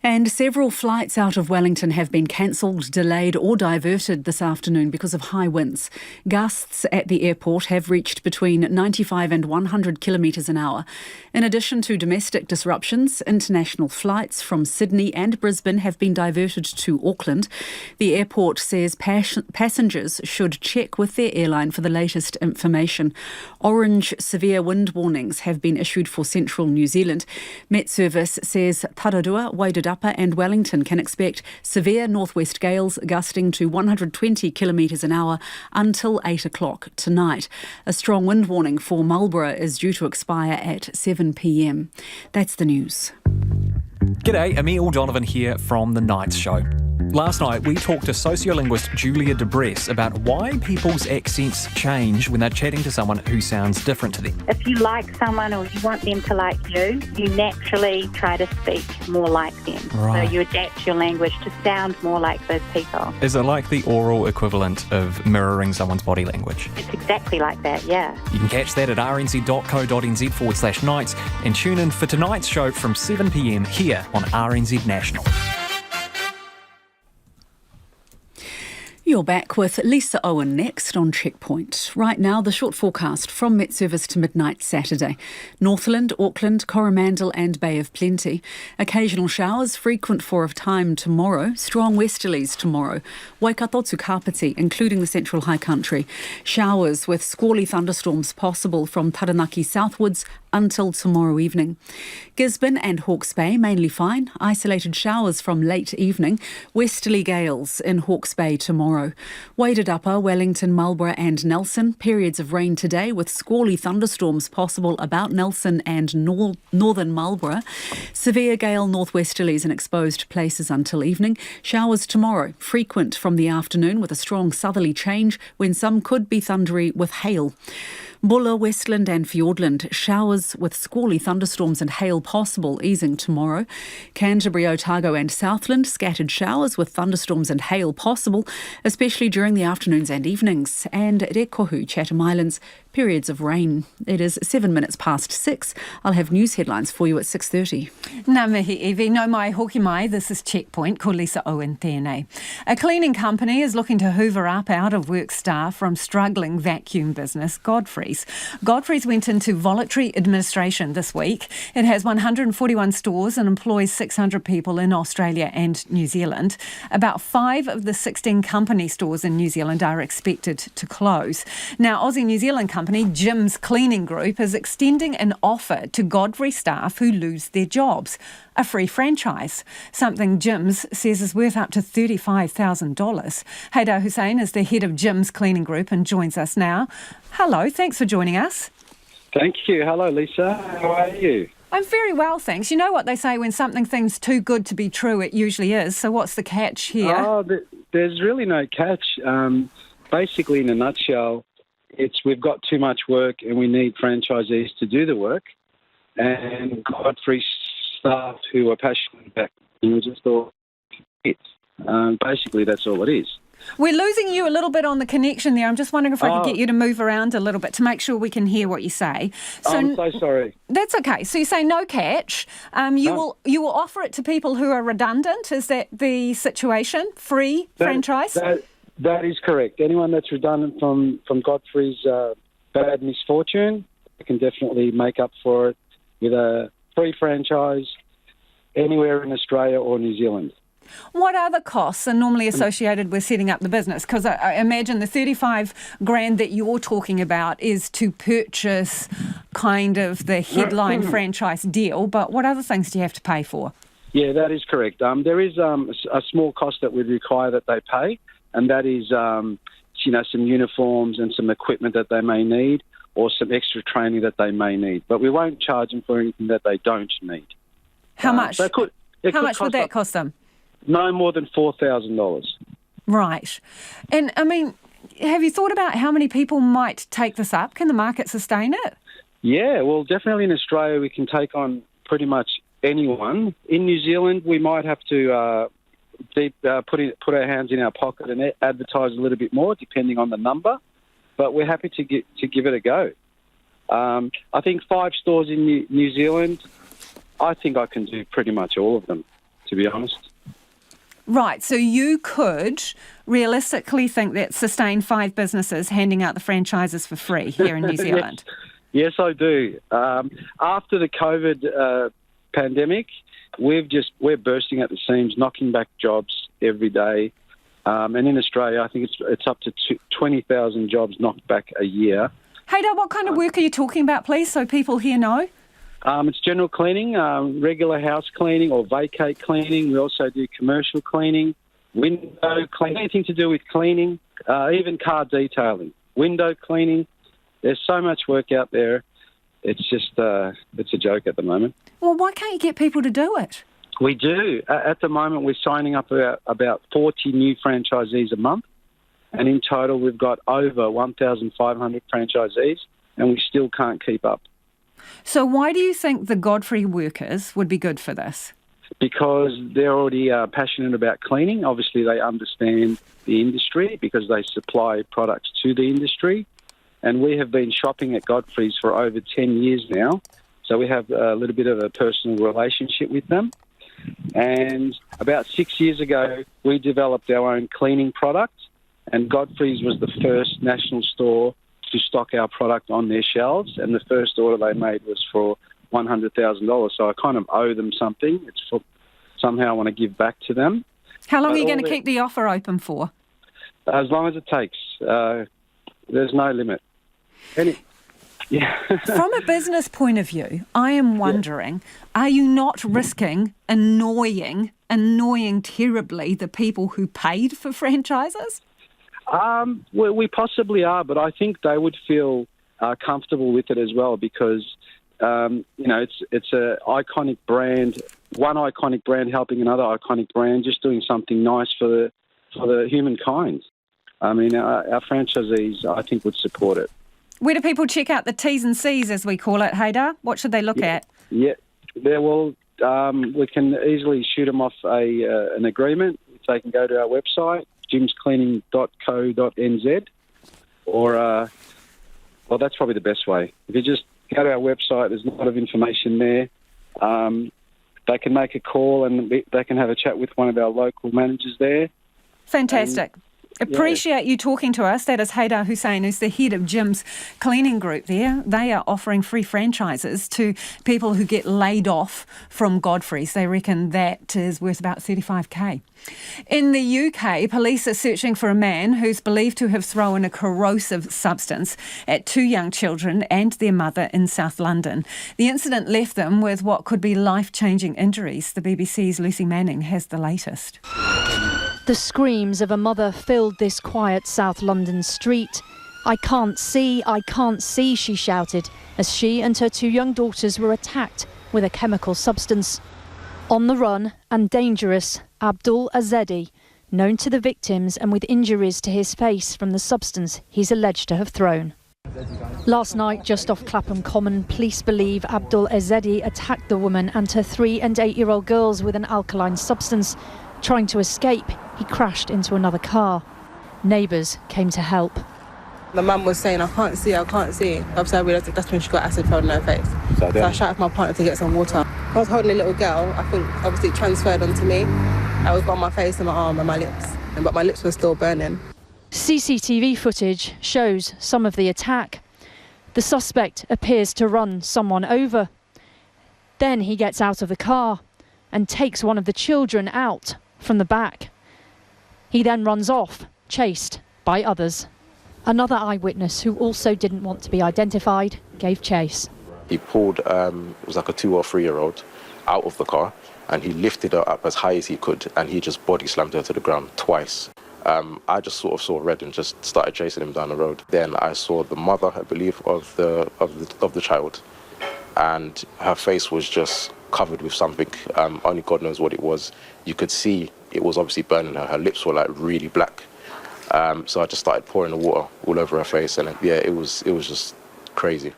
[SPEAKER 5] And several flights out of Wellington have been cancelled, delayed or diverted this afternoon because of high winds. Gusts at the airport have reached between 95 and 100 kilometres an hour. In addition to domestic disruptions, international flights from Sydney and Brisbane have been diverted to Auckland. The airport says passengers should check with their airline for the latest information. Orange severe wind warnings have been issued for central New Zealand. Met Service says Tararua, Waitangi and Wellington can expect severe northwest gales gusting to 120 kilometres an hour until 8 o'clock tonight. A strong wind warning for Marlborough is due to expire at 7 p.m. That's the news.
[SPEAKER 14] G'day, Emil Donovan here from The Night Show.
[SPEAKER 11] Last night, we talked to sociolinguist Julia Debress about why people's accents change when they're chatting to someone who sounds different to them.
[SPEAKER 14] If you like someone or you want them to like you, you naturally try to speak more like them.
[SPEAKER 11] Right.
[SPEAKER 14] So you adapt your language to sound more like those people.
[SPEAKER 11] Is it like the oral equivalent of mirroring someone's body language?
[SPEAKER 14] It's exactly like that, yeah.
[SPEAKER 11] You can catch that at rnz.co.nz/nights and tune in for tonight's show from 7 p.m. here on RNZ National.
[SPEAKER 5] You're back with Lisa Owen next on Checkpoint. Right now, the short forecast from Met Service to midnight Saturday. Northland, Auckland, Coromandel and Bay of Plenty. Occasional showers, frequent for a time tomorrow. Strong westerlies tomorrow. Waikato to Kapiti, including the central high country. Showers with squally thunderstorms possible from Taranaki southwards until tomorrow evening. Gisborne and Hawke's Bay mainly fine. Isolated showers from late evening. Westerly gales in Hawke's Bay tomorrow. Waded Upper, Wellington, Marlborough and Nelson. Periods of rain today with squally thunderstorms possible about Nelson and northern Marlborough. Severe gale northwesterlies in exposed places until evening. Showers tomorrow, frequent from the afternoon with a strong southerly change when some could be thundery with hail. Bulla, Westland and Fiordland, showers with squally thunderstorms and hail possible, easing tomorrow. Canterbury, Otago and Southland, scattered showers with thunderstorms and hail possible, especially during the afternoons and evenings. And Rekohu, Chatham Islands, periods of rain. It is 7 minutes past 6. I'll have news headlines for you at 6:30.
[SPEAKER 4] Ngā mihi, Evie. No mai hoki mai. This is Checkpoint. Ko Lisa Owen tēnei. A cleaning company is looking to hoover up out-of-work staff from struggling vacuum business Godfrey's. Godfrey's went into voluntary administration this week. It has 141 stores and employs 600 people in Australia and New Zealand. About 5 of the 16 company stores in New Zealand are expected to close. Now, Aussie-New Zealand company Jim's Cleaning Group is extending an offer to Godfrey staff who lose their jobs. A free franchise, something Jim's says is worth up to $35,000. Haydar Hussain is the head of Jim's Cleaning Group and joins us now. Hello, thanks for joining us.
[SPEAKER 15] Thank you. Hello, Lisa. How are you?
[SPEAKER 4] I'm very well, thanks. You know what they say, when something seems too good to be true, it usually is. So what's the catch here?
[SPEAKER 15] Oh, there's really no catch. Basically, in a nutshell, we've got too much work and we need franchisees to do the work. And Godfrey staff who are passionate about it, we just thought basically that's all it is.
[SPEAKER 4] We're losing you a little bit on the connection there. I'm just wondering if I could get you to move around a little bit to make sure we can hear what you say.
[SPEAKER 15] I'm so sorry.
[SPEAKER 4] That's okay. So you say no catch. You will offer it to people who are redundant. Is that the situation? Free franchise?
[SPEAKER 15] That is correct. Anyone that's redundant from Godfrey's bad misfortune can definitely make up for it with a free franchise anywhere in Australia or New Zealand.
[SPEAKER 4] What other costs are normally associated with setting up the business? Because I imagine the $35,000 that you're talking about is to purchase kind of the headline franchise deal, but what other things do you have to pay for?
[SPEAKER 15] Yeah, that is correct. There is a small cost that we require that they pay, and that is some uniforms and some equipment that they may need, or some extra training that they may need. But we won't charge them for anything that they don't need.
[SPEAKER 4] How much? How much would that cost them?
[SPEAKER 15] No more than $4,000.
[SPEAKER 4] Right. And, I mean, have you thought about how many people might take this up? Can the market sustain it?
[SPEAKER 15] Yeah, well, definitely in Australia we can take on pretty much anyone. In New Zealand we might have to put our hands in our pocket and advertise a little bit more, depending on the number. But we're happy to give it a go. I think 5 stores in New Zealand, I think I can do pretty much all of them, to be honest.
[SPEAKER 4] Right, so you could realistically think that sustain 5 businesses handing out the franchises for free here in New Zealand?
[SPEAKER 15] Yes, I do. After the COVID pandemic, we're bursting at the seams, knocking back jobs every day. And in Australia, I think it's up to 20,000 jobs knocked back a year.
[SPEAKER 4] Haydar, what kind of work are you talking about, please, so people here know?
[SPEAKER 15] It's general cleaning, regular house cleaning or vacate cleaning. We also do commercial cleaning, window cleaning, anything to do with cleaning, even car detailing, window cleaning. There's so much work out there. It's just it's a joke at the moment.
[SPEAKER 4] Well, why can't you get people to do it?
[SPEAKER 15] We do. At the moment, we're signing up about 40 new franchisees a month. And in total, we've got over 1,500 franchisees, and we still can't keep up.
[SPEAKER 4] So why do you think the Godfrey workers would be good for this?
[SPEAKER 15] Because they're already passionate about cleaning. Obviously, they understand the industry because they supply products to the industry. And we have been shopping at Godfrey's for over 10 years now. So we have a little bit of a personal relationship with them. And about 6 years ago, we developed our own cleaning product. And Godfrey's was the first national store to stock our product on their shelves. And the first order they made was for $100,000. So I kind of owe them something. It's for, somehow I want to give back to them.
[SPEAKER 4] How long are you going to keep the offer open for?
[SPEAKER 15] As long as it takes. There's no limit.
[SPEAKER 4] From a business point of view, I am wondering, are you not risking annoying terribly the people who paid for franchises?
[SPEAKER 15] We possibly are, but I think they would feel comfortable with it as well because, it's an iconic brand, one iconic brand helping another iconic brand, just doing something nice for the humankind. I mean, our franchisees, I think, would support it.
[SPEAKER 4] Where do people check out the T's and C's, as we call it, Haydar? What should they look at? Yeah,
[SPEAKER 15] we can easily shoot them off an agreement. If they can go to our website, jimscleaning.co.nz, or that's probably the best way. If you just go to our website, there's a lot of information there. They can make a call and they can have a chat with one of our local managers there.
[SPEAKER 4] Fantastic. Appreciate you talking to us. That is Haydar Hussein, who's the head of Jim's cleaning group there. They are offering free franchises to people who get laid off from Godfrey's. They reckon that is worth about $35,000. In the UK, police are searching for a man who's believed to have thrown a corrosive substance at 2 young children and their mother in South London. The incident left them with what could be life-changing injuries. The BBC's Lucy Manning has the latest.
[SPEAKER 16] The screams of a mother filled this quiet South London street. "I can't see, she shouted as she and her 2 young daughters were attacked with a chemical substance. On the run and dangerous, Abdul Azedi, known to the victims and with injuries to his face from the substance he's alleged to have thrown. Last night, just off Clapham Common, police believe Abdul Azedi attacked the woman and her 3 and 8-year-old girls with an alkaline substance. Trying to escape, he crashed into another car. Neighbours came to help.
[SPEAKER 17] The mum was saying, I can't see. Obviously, I realised that's when she got acid thrown in her face. So I shouted to my partner to get some water. I was holding a little girl. I think, obviously, it transferred onto me. I was on my face and my arm and my lips, but my lips were still burning.
[SPEAKER 16] CCTV footage shows some of the attack. The suspect appears to run someone over. Then he gets out of the car and takes one of the children out from the back. He then runs off, chased by others. Another eyewitness, who also didn't want to be identified, gave chase.
[SPEAKER 18] He pulled, it was like a 2 or 3-year-old, out of the car, and he lifted her up as high as he could, and he just body slammed her to the ground twice. I just sort of saw red and just started chasing him down the road. Then I saw the mother, I believe, of the child, and her face was just covered with something. Only God knows what it was. You could see it was obviously burning her. Her lips were like really black. So I just started pouring the water all over her face, and it was just crazy.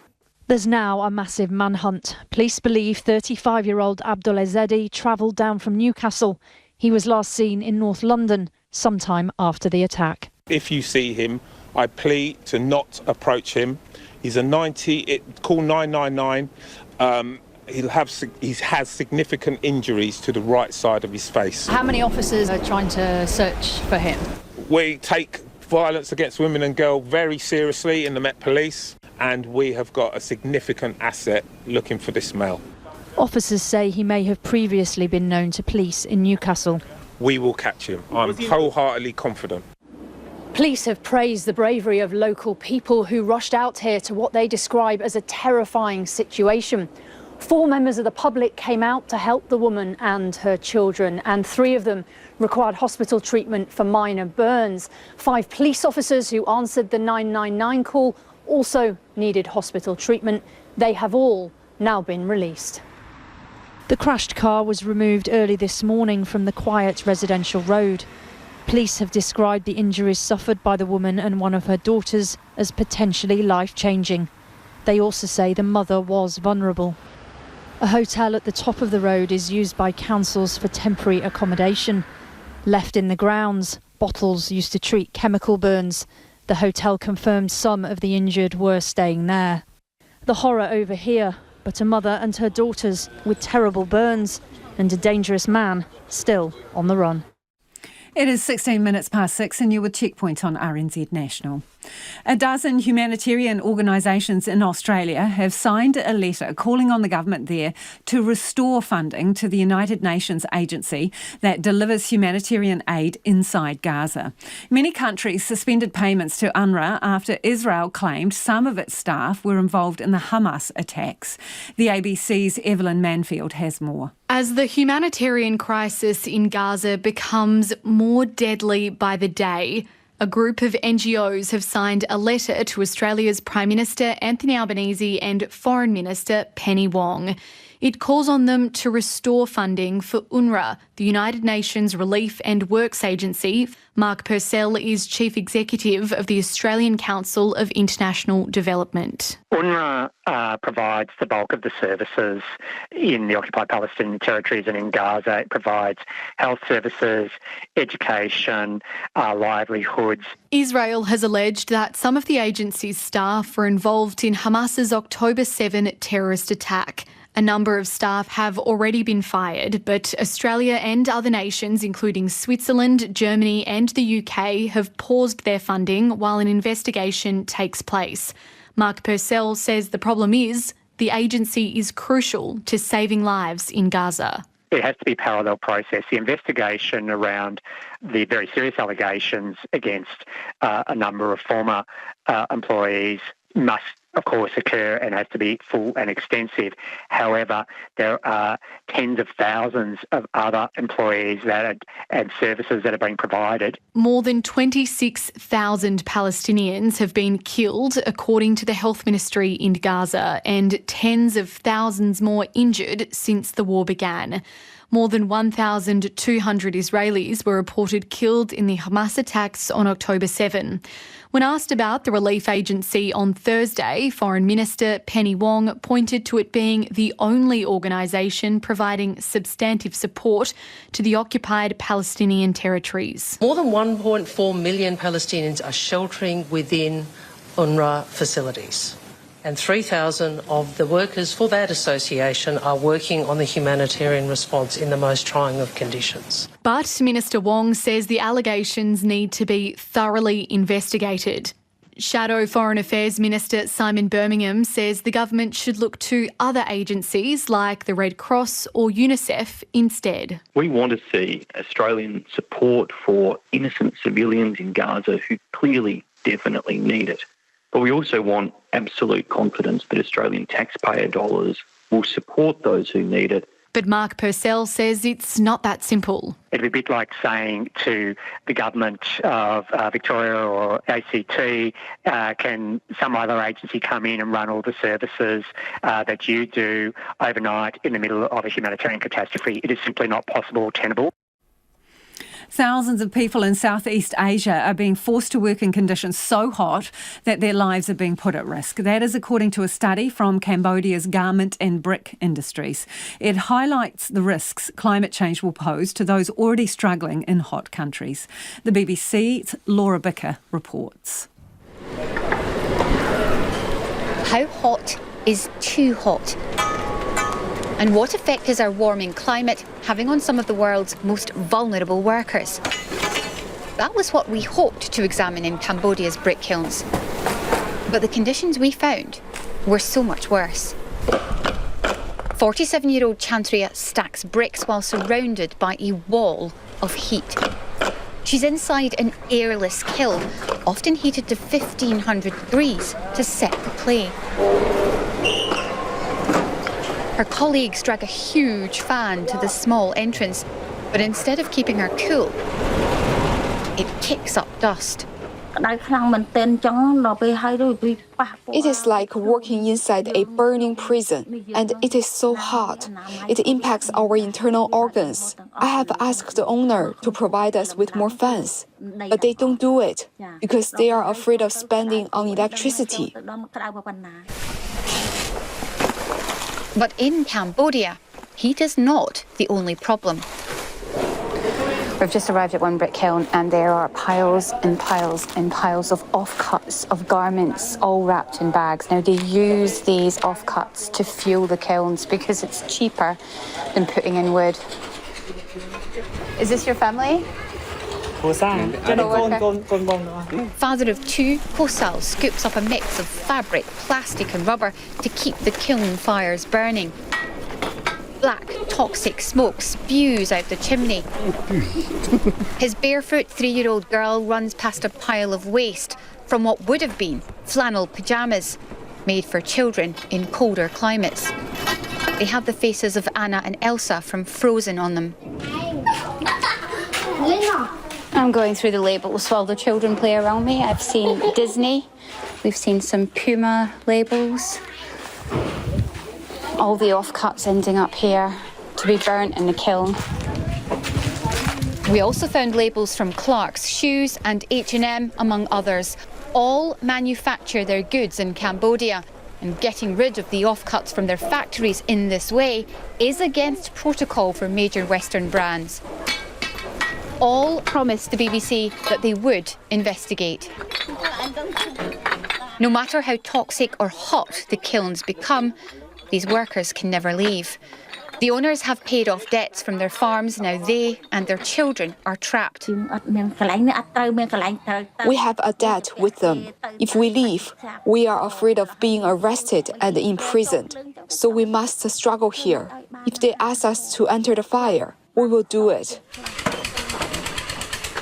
[SPEAKER 16] There's now a massive manhunt. Police believe 35-year-old Abdul Azedi travelled down from Newcastle. He was last seen in North London sometime after the attack.
[SPEAKER 19] If you see him, I plead to not approach him. He's a 90, call 999. He has significant injuries to the right side of his face.
[SPEAKER 16] How many officers are trying to search for him?
[SPEAKER 19] We take violence against women and girls very seriously in the Met Police, and we have got a significant asset looking for this male.
[SPEAKER 16] Officers say he may have previously been known to police in Newcastle.
[SPEAKER 19] We will catch him. I'm wholeheartedly confident.
[SPEAKER 16] Police have praised the bravery of local people who rushed out here to what they describe as a terrifying situation. 4 members of the public came out to help the woman and her children, and 3 of them required hospital treatment for minor burns. 5 police officers who answered the 999 call also needed hospital treatment. They have all now been released. The crashed car was removed early this morning from the quiet residential road. Police have described the injuries suffered by the woman and one of her daughters as potentially life-changing. They also say the mother was vulnerable. A hotel at the top of the road is used by councils for temporary accommodation. Left in the grounds, bottles used to treat chemical burns. The hotel confirmed some of the injured were staying there. The horror over here, but a mother and her daughters with terrible burns and a dangerous man still on the run.
[SPEAKER 4] It is 16 minutes past 6 and you're with Checkpoint on RNZ National. A dozen humanitarian organisations in Australia have signed a letter calling on the government there to restore funding to the United Nations agency that delivers humanitarian aid inside Gaza. Many countries suspended payments to UNRWA after Israel claimed some of its staff were involved in the Hamas attacks. The ABC's Evelyn Manfield has more.
[SPEAKER 2] As the humanitarian crisis in Gaza becomes more deadly by the day, a group of NGOs have signed a letter to Australia's Prime Minister Anthony Albanese and Foreign Minister Penny Wong. It calls on them to restore funding for UNRWA, the United Nations Relief and Works Agency. Mark Purcell is Chief Executive of the Australian Council of International Development.
[SPEAKER 9] UNRWA provides the bulk of the services in the occupied Palestinian territories and in Gaza. It provides health services, education, livelihoods.
[SPEAKER 2] Israel has alleged that some of the agency's staff were involved in Hamas's October 7 terrorist attack. A number of staff have already been fired, but Australia and other nations, including Switzerland, Germany and the UK, have paused their funding while an investigation takes place. Mark Purcell says the problem is the agency is crucial to saving lives in Gaza.
[SPEAKER 9] It has to be a parallel process. The investigation around the very serious allegations against a number of former employees must, of course, occur and has to be full and extensive. However, there are tens of thousands of other employees and services that are being provided.
[SPEAKER 2] More than 26,000 Palestinians have been killed, according to the Health Ministry in Gaza, and tens of thousands more injured since the war began. More than 1,200 Israelis were reported killed in the Hamas attacks on October 7. When asked about the relief agency on Thursday, Foreign Minister Penny Wong pointed to it being the only organisation providing substantive support to the occupied Palestinian territories.
[SPEAKER 23] More than 1.4 million Palestinians are sheltering within UNRWA facilities. And 3,000 of the workers for that association are working on the humanitarian response in the most trying of conditions.
[SPEAKER 2] But Minister Wong says the allegations need to be thoroughly investigated. Shadow Foreign Affairs Minister Simon Birmingham says the government should look to other agencies like the Red Cross or UNICEF instead.
[SPEAKER 24] We want to see Australian support for innocent civilians in Gaza who clearly, definitely need it. But we also want absolute confidence that Australian taxpayer dollars will support those who need it.
[SPEAKER 2] But Mark Purcell says it's not that simple.
[SPEAKER 9] It'd be a bit like saying to the government of Victoria or ACT, can some other agency come in and run all the services that you do overnight in the middle of a humanitarian catastrophe? It is simply not possible or tenable.
[SPEAKER 4] Thousands of people in Southeast Asia are being forced to work in conditions so hot that their lives are being put at risk. That is according to a study from Cambodia's garment and brick industries. It highlights the risks climate change will pose to those already struggling in hot countries. The BBC's Laura Bicker reports.
[SPEAKER 25] How hot is too hot? And what effect is our warming climate having on some of the world's most vulnerable workers? That was what we hoped to examine in Cambodia's brick kilns. But the conditions we found were so much worse. 47-year-old Chantria stacks bricks while surrounded by a wall of heat. She's inside an airless kiln, often heated to 1,500 degrees to set the clay. Her colleagues drag a huge fan to the small entrance, but instead of keeping her cool, it kicks up dust.
[SPEAKER 1] It is like working inside a burning prison, and it is so hot. It impacts our internal organs. I have asked the owner to provide us with more fans, but they don't do it because they are afraid of spending on electricity.
[SPEAKER 25] But in Cambodia, heat is not the only problem. We've just arrived at one brick kiln and there are piles and piles and piles of offcuts of garments all wrapped in bags. Now they use these offcuts to fuel the kilns because it's cheaper than putting in wood. Is this your family? Father of two, Kosal scoops up a mix of fabric, plastic and rubber to keep the kiln fires burning. Black, toxic smoke spews out the chimney. His barefoot 3-year-old girl runs past a pile of waste from what would have been flannel pyjamas made for children in colder climates. They have the faces of Anna and Elsa from Frozen on them. I'm going through the labels while the children play around me. I've seen Disney, we've seen some Puma labels. All the offcuts ending up here to be burnt in the kiln. We also found labels from Clark's Shoes and H&M, among others. All manufacture their goods in Cambodia, and getting rid of the offcuts from their factories in this way is against protocol for major Western brands. All promised the BBC that they would investigate. No matter how toxic or hot the kilns become, these workers can never leave. The owners have paid off debts from their farms. Now they and their children are trapped.
[SPEAKER 1] We have a debt with them. If we leave, we are afraid of being arrested and imprisoned. So we must struggle here. If they ask us to enter the fire, we will do it.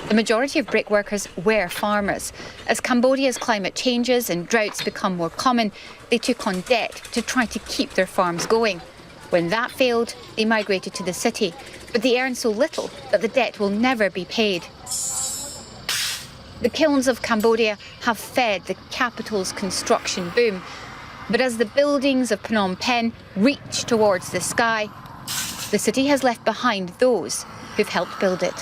[SPEAKER 25] The majority of brick workers were farmers. As Cambodia's climate changes and droughts become more common, they took on debt to try to keep their farms going. When that failed, they migrated to the city, but they earn so little that the debt will never be paid. The kilns of Cambodia have fed the capital's construction boom, but as the buildings of Phnom Penh reach towards the sky, the city has left behind those who've helped build it.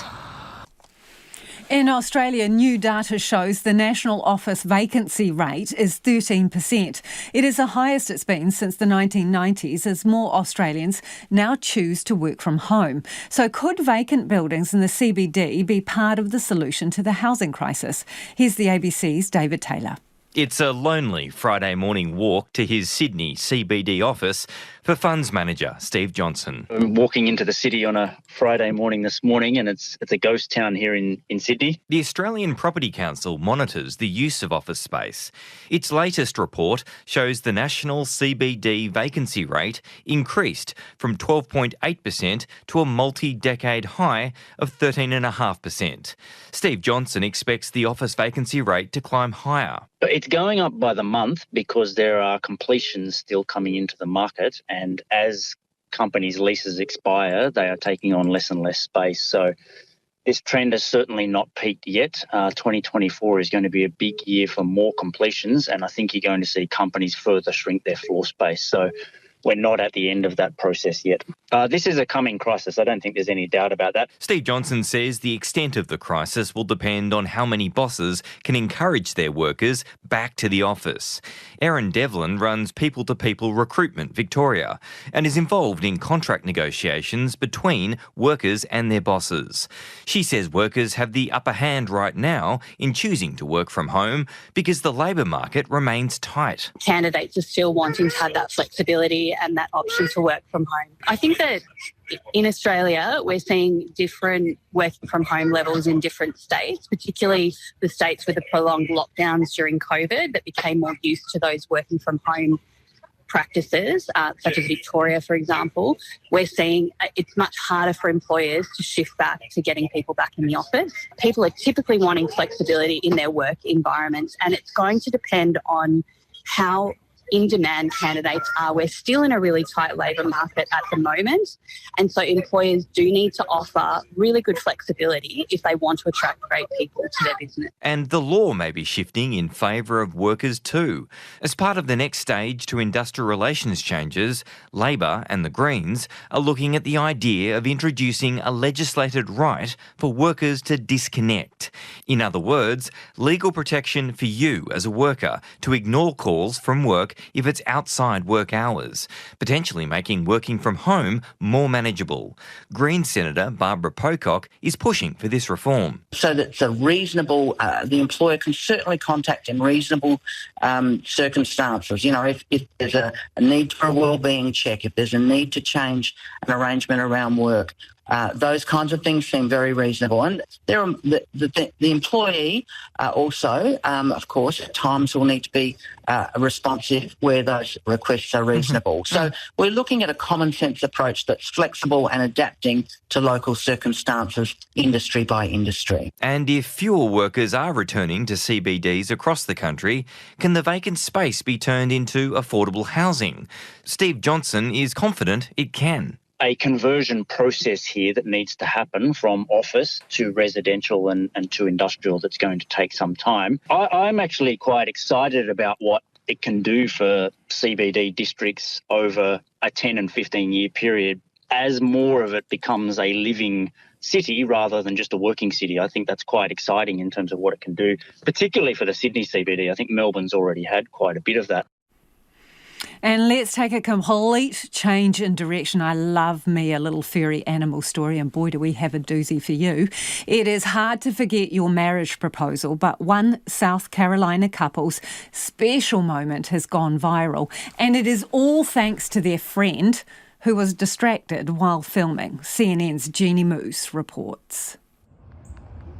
[SPEAKER 4] In Australia, new data shows the National Office vacancy rate is 13%. It is the highest it's been since the 1990s, as more Australians now choose to work from home. So could vacant buildings in the CBD be part of the solution to the housing crisis? Here's the ABC's David Taylor.
[SPEAKER 3] It's a lonely Friday morning walk to his Sydney CBD office for funds manager Steve Johnson.
[SPEAKER 7] I'm walking into the city on a Friday morning this morning, and it's a ghost town here in Sydney.
[SPEAKER 3] The Australian Property Council monitors the use of office space. Its latest report shows the national CBD vacancy rate increased from 12.8% to a multi-decade high of 13.5%. Steve Johnson expects the office vacancy rate to climb higher.
[SPEAKER 7] It's going up by the month because there are completions still coming into the market, and as companies' leases expire, they are taking on less and less space. So this trend has certainly not peaked yet. 2024 is going to be a big year for more completions, and I think you're going to see companies further shrink their floor space. So we're not at the end of that process yet. This is a coming crisis. I don't think there's any doubt about that.
[SPEAKER 3] Steve Johnson says the extent of the crisis will depend on how many bosses can encourage their workers back to the office. Erin Devlin runs People to People Recruitment Victoria and is involved in contract negotiations between workers and their bosses. She says workers have the upper hand right now in choosing to work from home because the labour market remains tight.
[SPEAKER 8] Candidates are still wanting to have that flexibility and that option to work from home. I think that in Australia, we're seeing different working from home levels in different states, particularly the states with the prolonged lockdowns during COVID that became more used to those working from home practices, such as Victoria, for example. We're seeing it's much harder for employers to shift back to getting people back in the office. People are typically wanting flexibility in their work environments, and it's going to depend on how in-demand candidates are. We're still in a really tight labour market at the moment, and so employers do need to offer really good flexibility if they want to attract great people to their business.
[SPEAKER 3] And the law may be shifting in favour of workers too. As part of the next stage to industrial relations changes, Labor and the Greens are looking at the idea of introducing a legislated right for workers to disconnect. In other words, legal protection for you as a worker to ignore calls from work if it's outside work hours, potentially making working from home more manageable. Green Senator Barbara Pocock is pushing for this reform.
[SPEAKER 6] So that it's a reasonable, the employer can certainly contact in reasonable circumstances. You know, if there's a need for a wellbeing check, if there's a need to change an arrangement around work, those kinds of things seem very reasonable. And there are, the employee also, of course, at times will need to be responsive where those requests are reasonable. So we're looking at a common sense approach that's flexible and adapting to local circumstances, industry by industry.
[SPEAKER 3] And if fewer workers are returning to CBDs across the country, can the vacant space be turned into affordable housing? Steve Johnson is confident it can.
[SPEAKER 7] A conversion process here that needs to happen from office to residential and to industrial that's going to take some time. I'm actually quite excited about what it can do for CBD districts over a 10 and 15 year period as more of it becomes a living city rather than just a working city. I think that's quite exciting in terms of what it can do, particularly for the Sydney CBD. I think Melbourne's already had quite a bit of that.
[SPEAKER 4] And let's take a complete change in direction. I love me a little furry animal story, and boy, do we have a doozy for you. It is hard to forget your marriage proposal, but one South Carolina couple's special moment has gone viral, and it is all thanks to their friend who was distracted while filming. CNN's Jeannie Moose reports.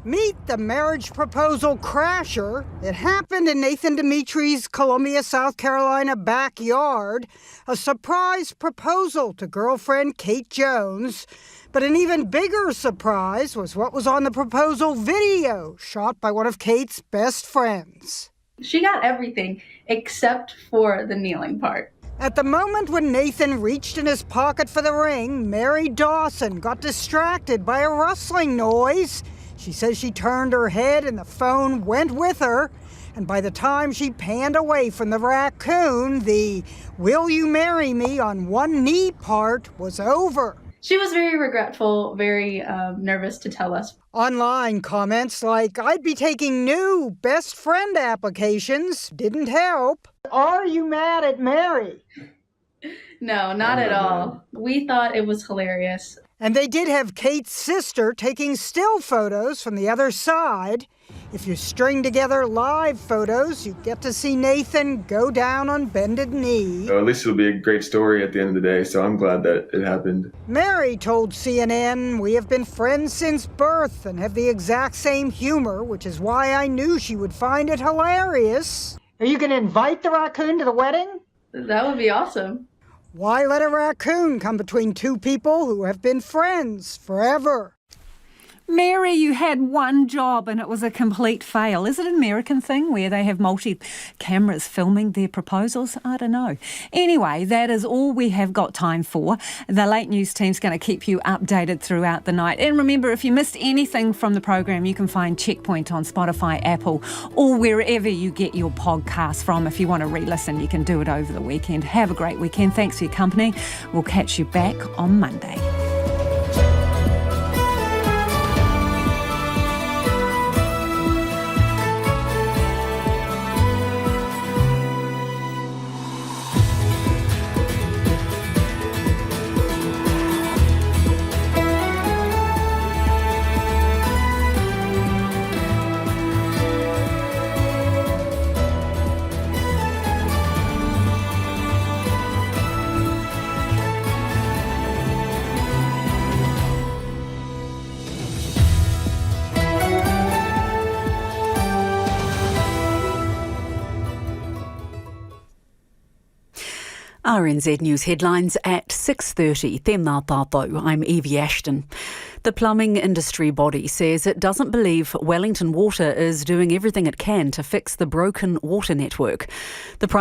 [SPEAKER 10] Meet the marriage proposal crasher. It happened in Nathan Dimitri's Columbia, South Carolina backyard. A surprise proposal to girlfriend Kate Jones. But an even bigger surprise was what was on the proposal video, shot by one of Kate's best friends.
[SPEAKER 12] She got everything except for the kneeling part.
[SPEAKER 10] At the moment when Nathan reached in his pocket for the ring, Mary Dawson got distracted by a rustling noise. She says she turned her head and the phone went with her. And by the time she panned away from the raccoon, the "will you marry me" on one knee part was over.
[SPEAKER 12] She was very regretful, very nervous to tell us.
[SPEAKER 10] Online comments like, "I'd be taking new best friend applications," didn't help. Are you mad at Mary?
[SPEAKER 12] No, not at all. We thought it was hilarious.
[SPEAKER 10] And they did have Kate's sister taking still photos from the other side. If you string together live photos, you get to see Nathan go down on bended knee.
[SPEAKER 21] At least it'll be a great story at the end of the day, so I'm glad that it happened.
[SPEAKER 10] Mary told CNN, "We have been friends since birth and have the exact same humor, which is why I knew she would find it hilarious." Are you going to invite the raccoon to the wedding?
[SPEAKER 12] That would be awesome.
[SPEAKER 10] Why let a raccoon come between two people who have been friends forever?
[SPEAKER 4] Mary, you had one job and it was a complete fail. Is it an American thing where they have multi-cameras filming their proposals? I don't know. Anyway, that is all we have got time for. The Late News team's going to keep you updated throughout the night. And remember, if you missed anything from the program, you can find Checkpoint on Spotify, Apple, or wherever you get your podcasts from. If you want to re-listen, you can do it over the weekend. Have a great weekend. Thanks for your company. We'll catch you back on Monday. RNZ News headlines at 6:30. Tēnā tātou. I'm Evie Ashton. The plumbing industry body says it doesn't believe Wellington Water is doing everything it can to fix the broken water network. The Prime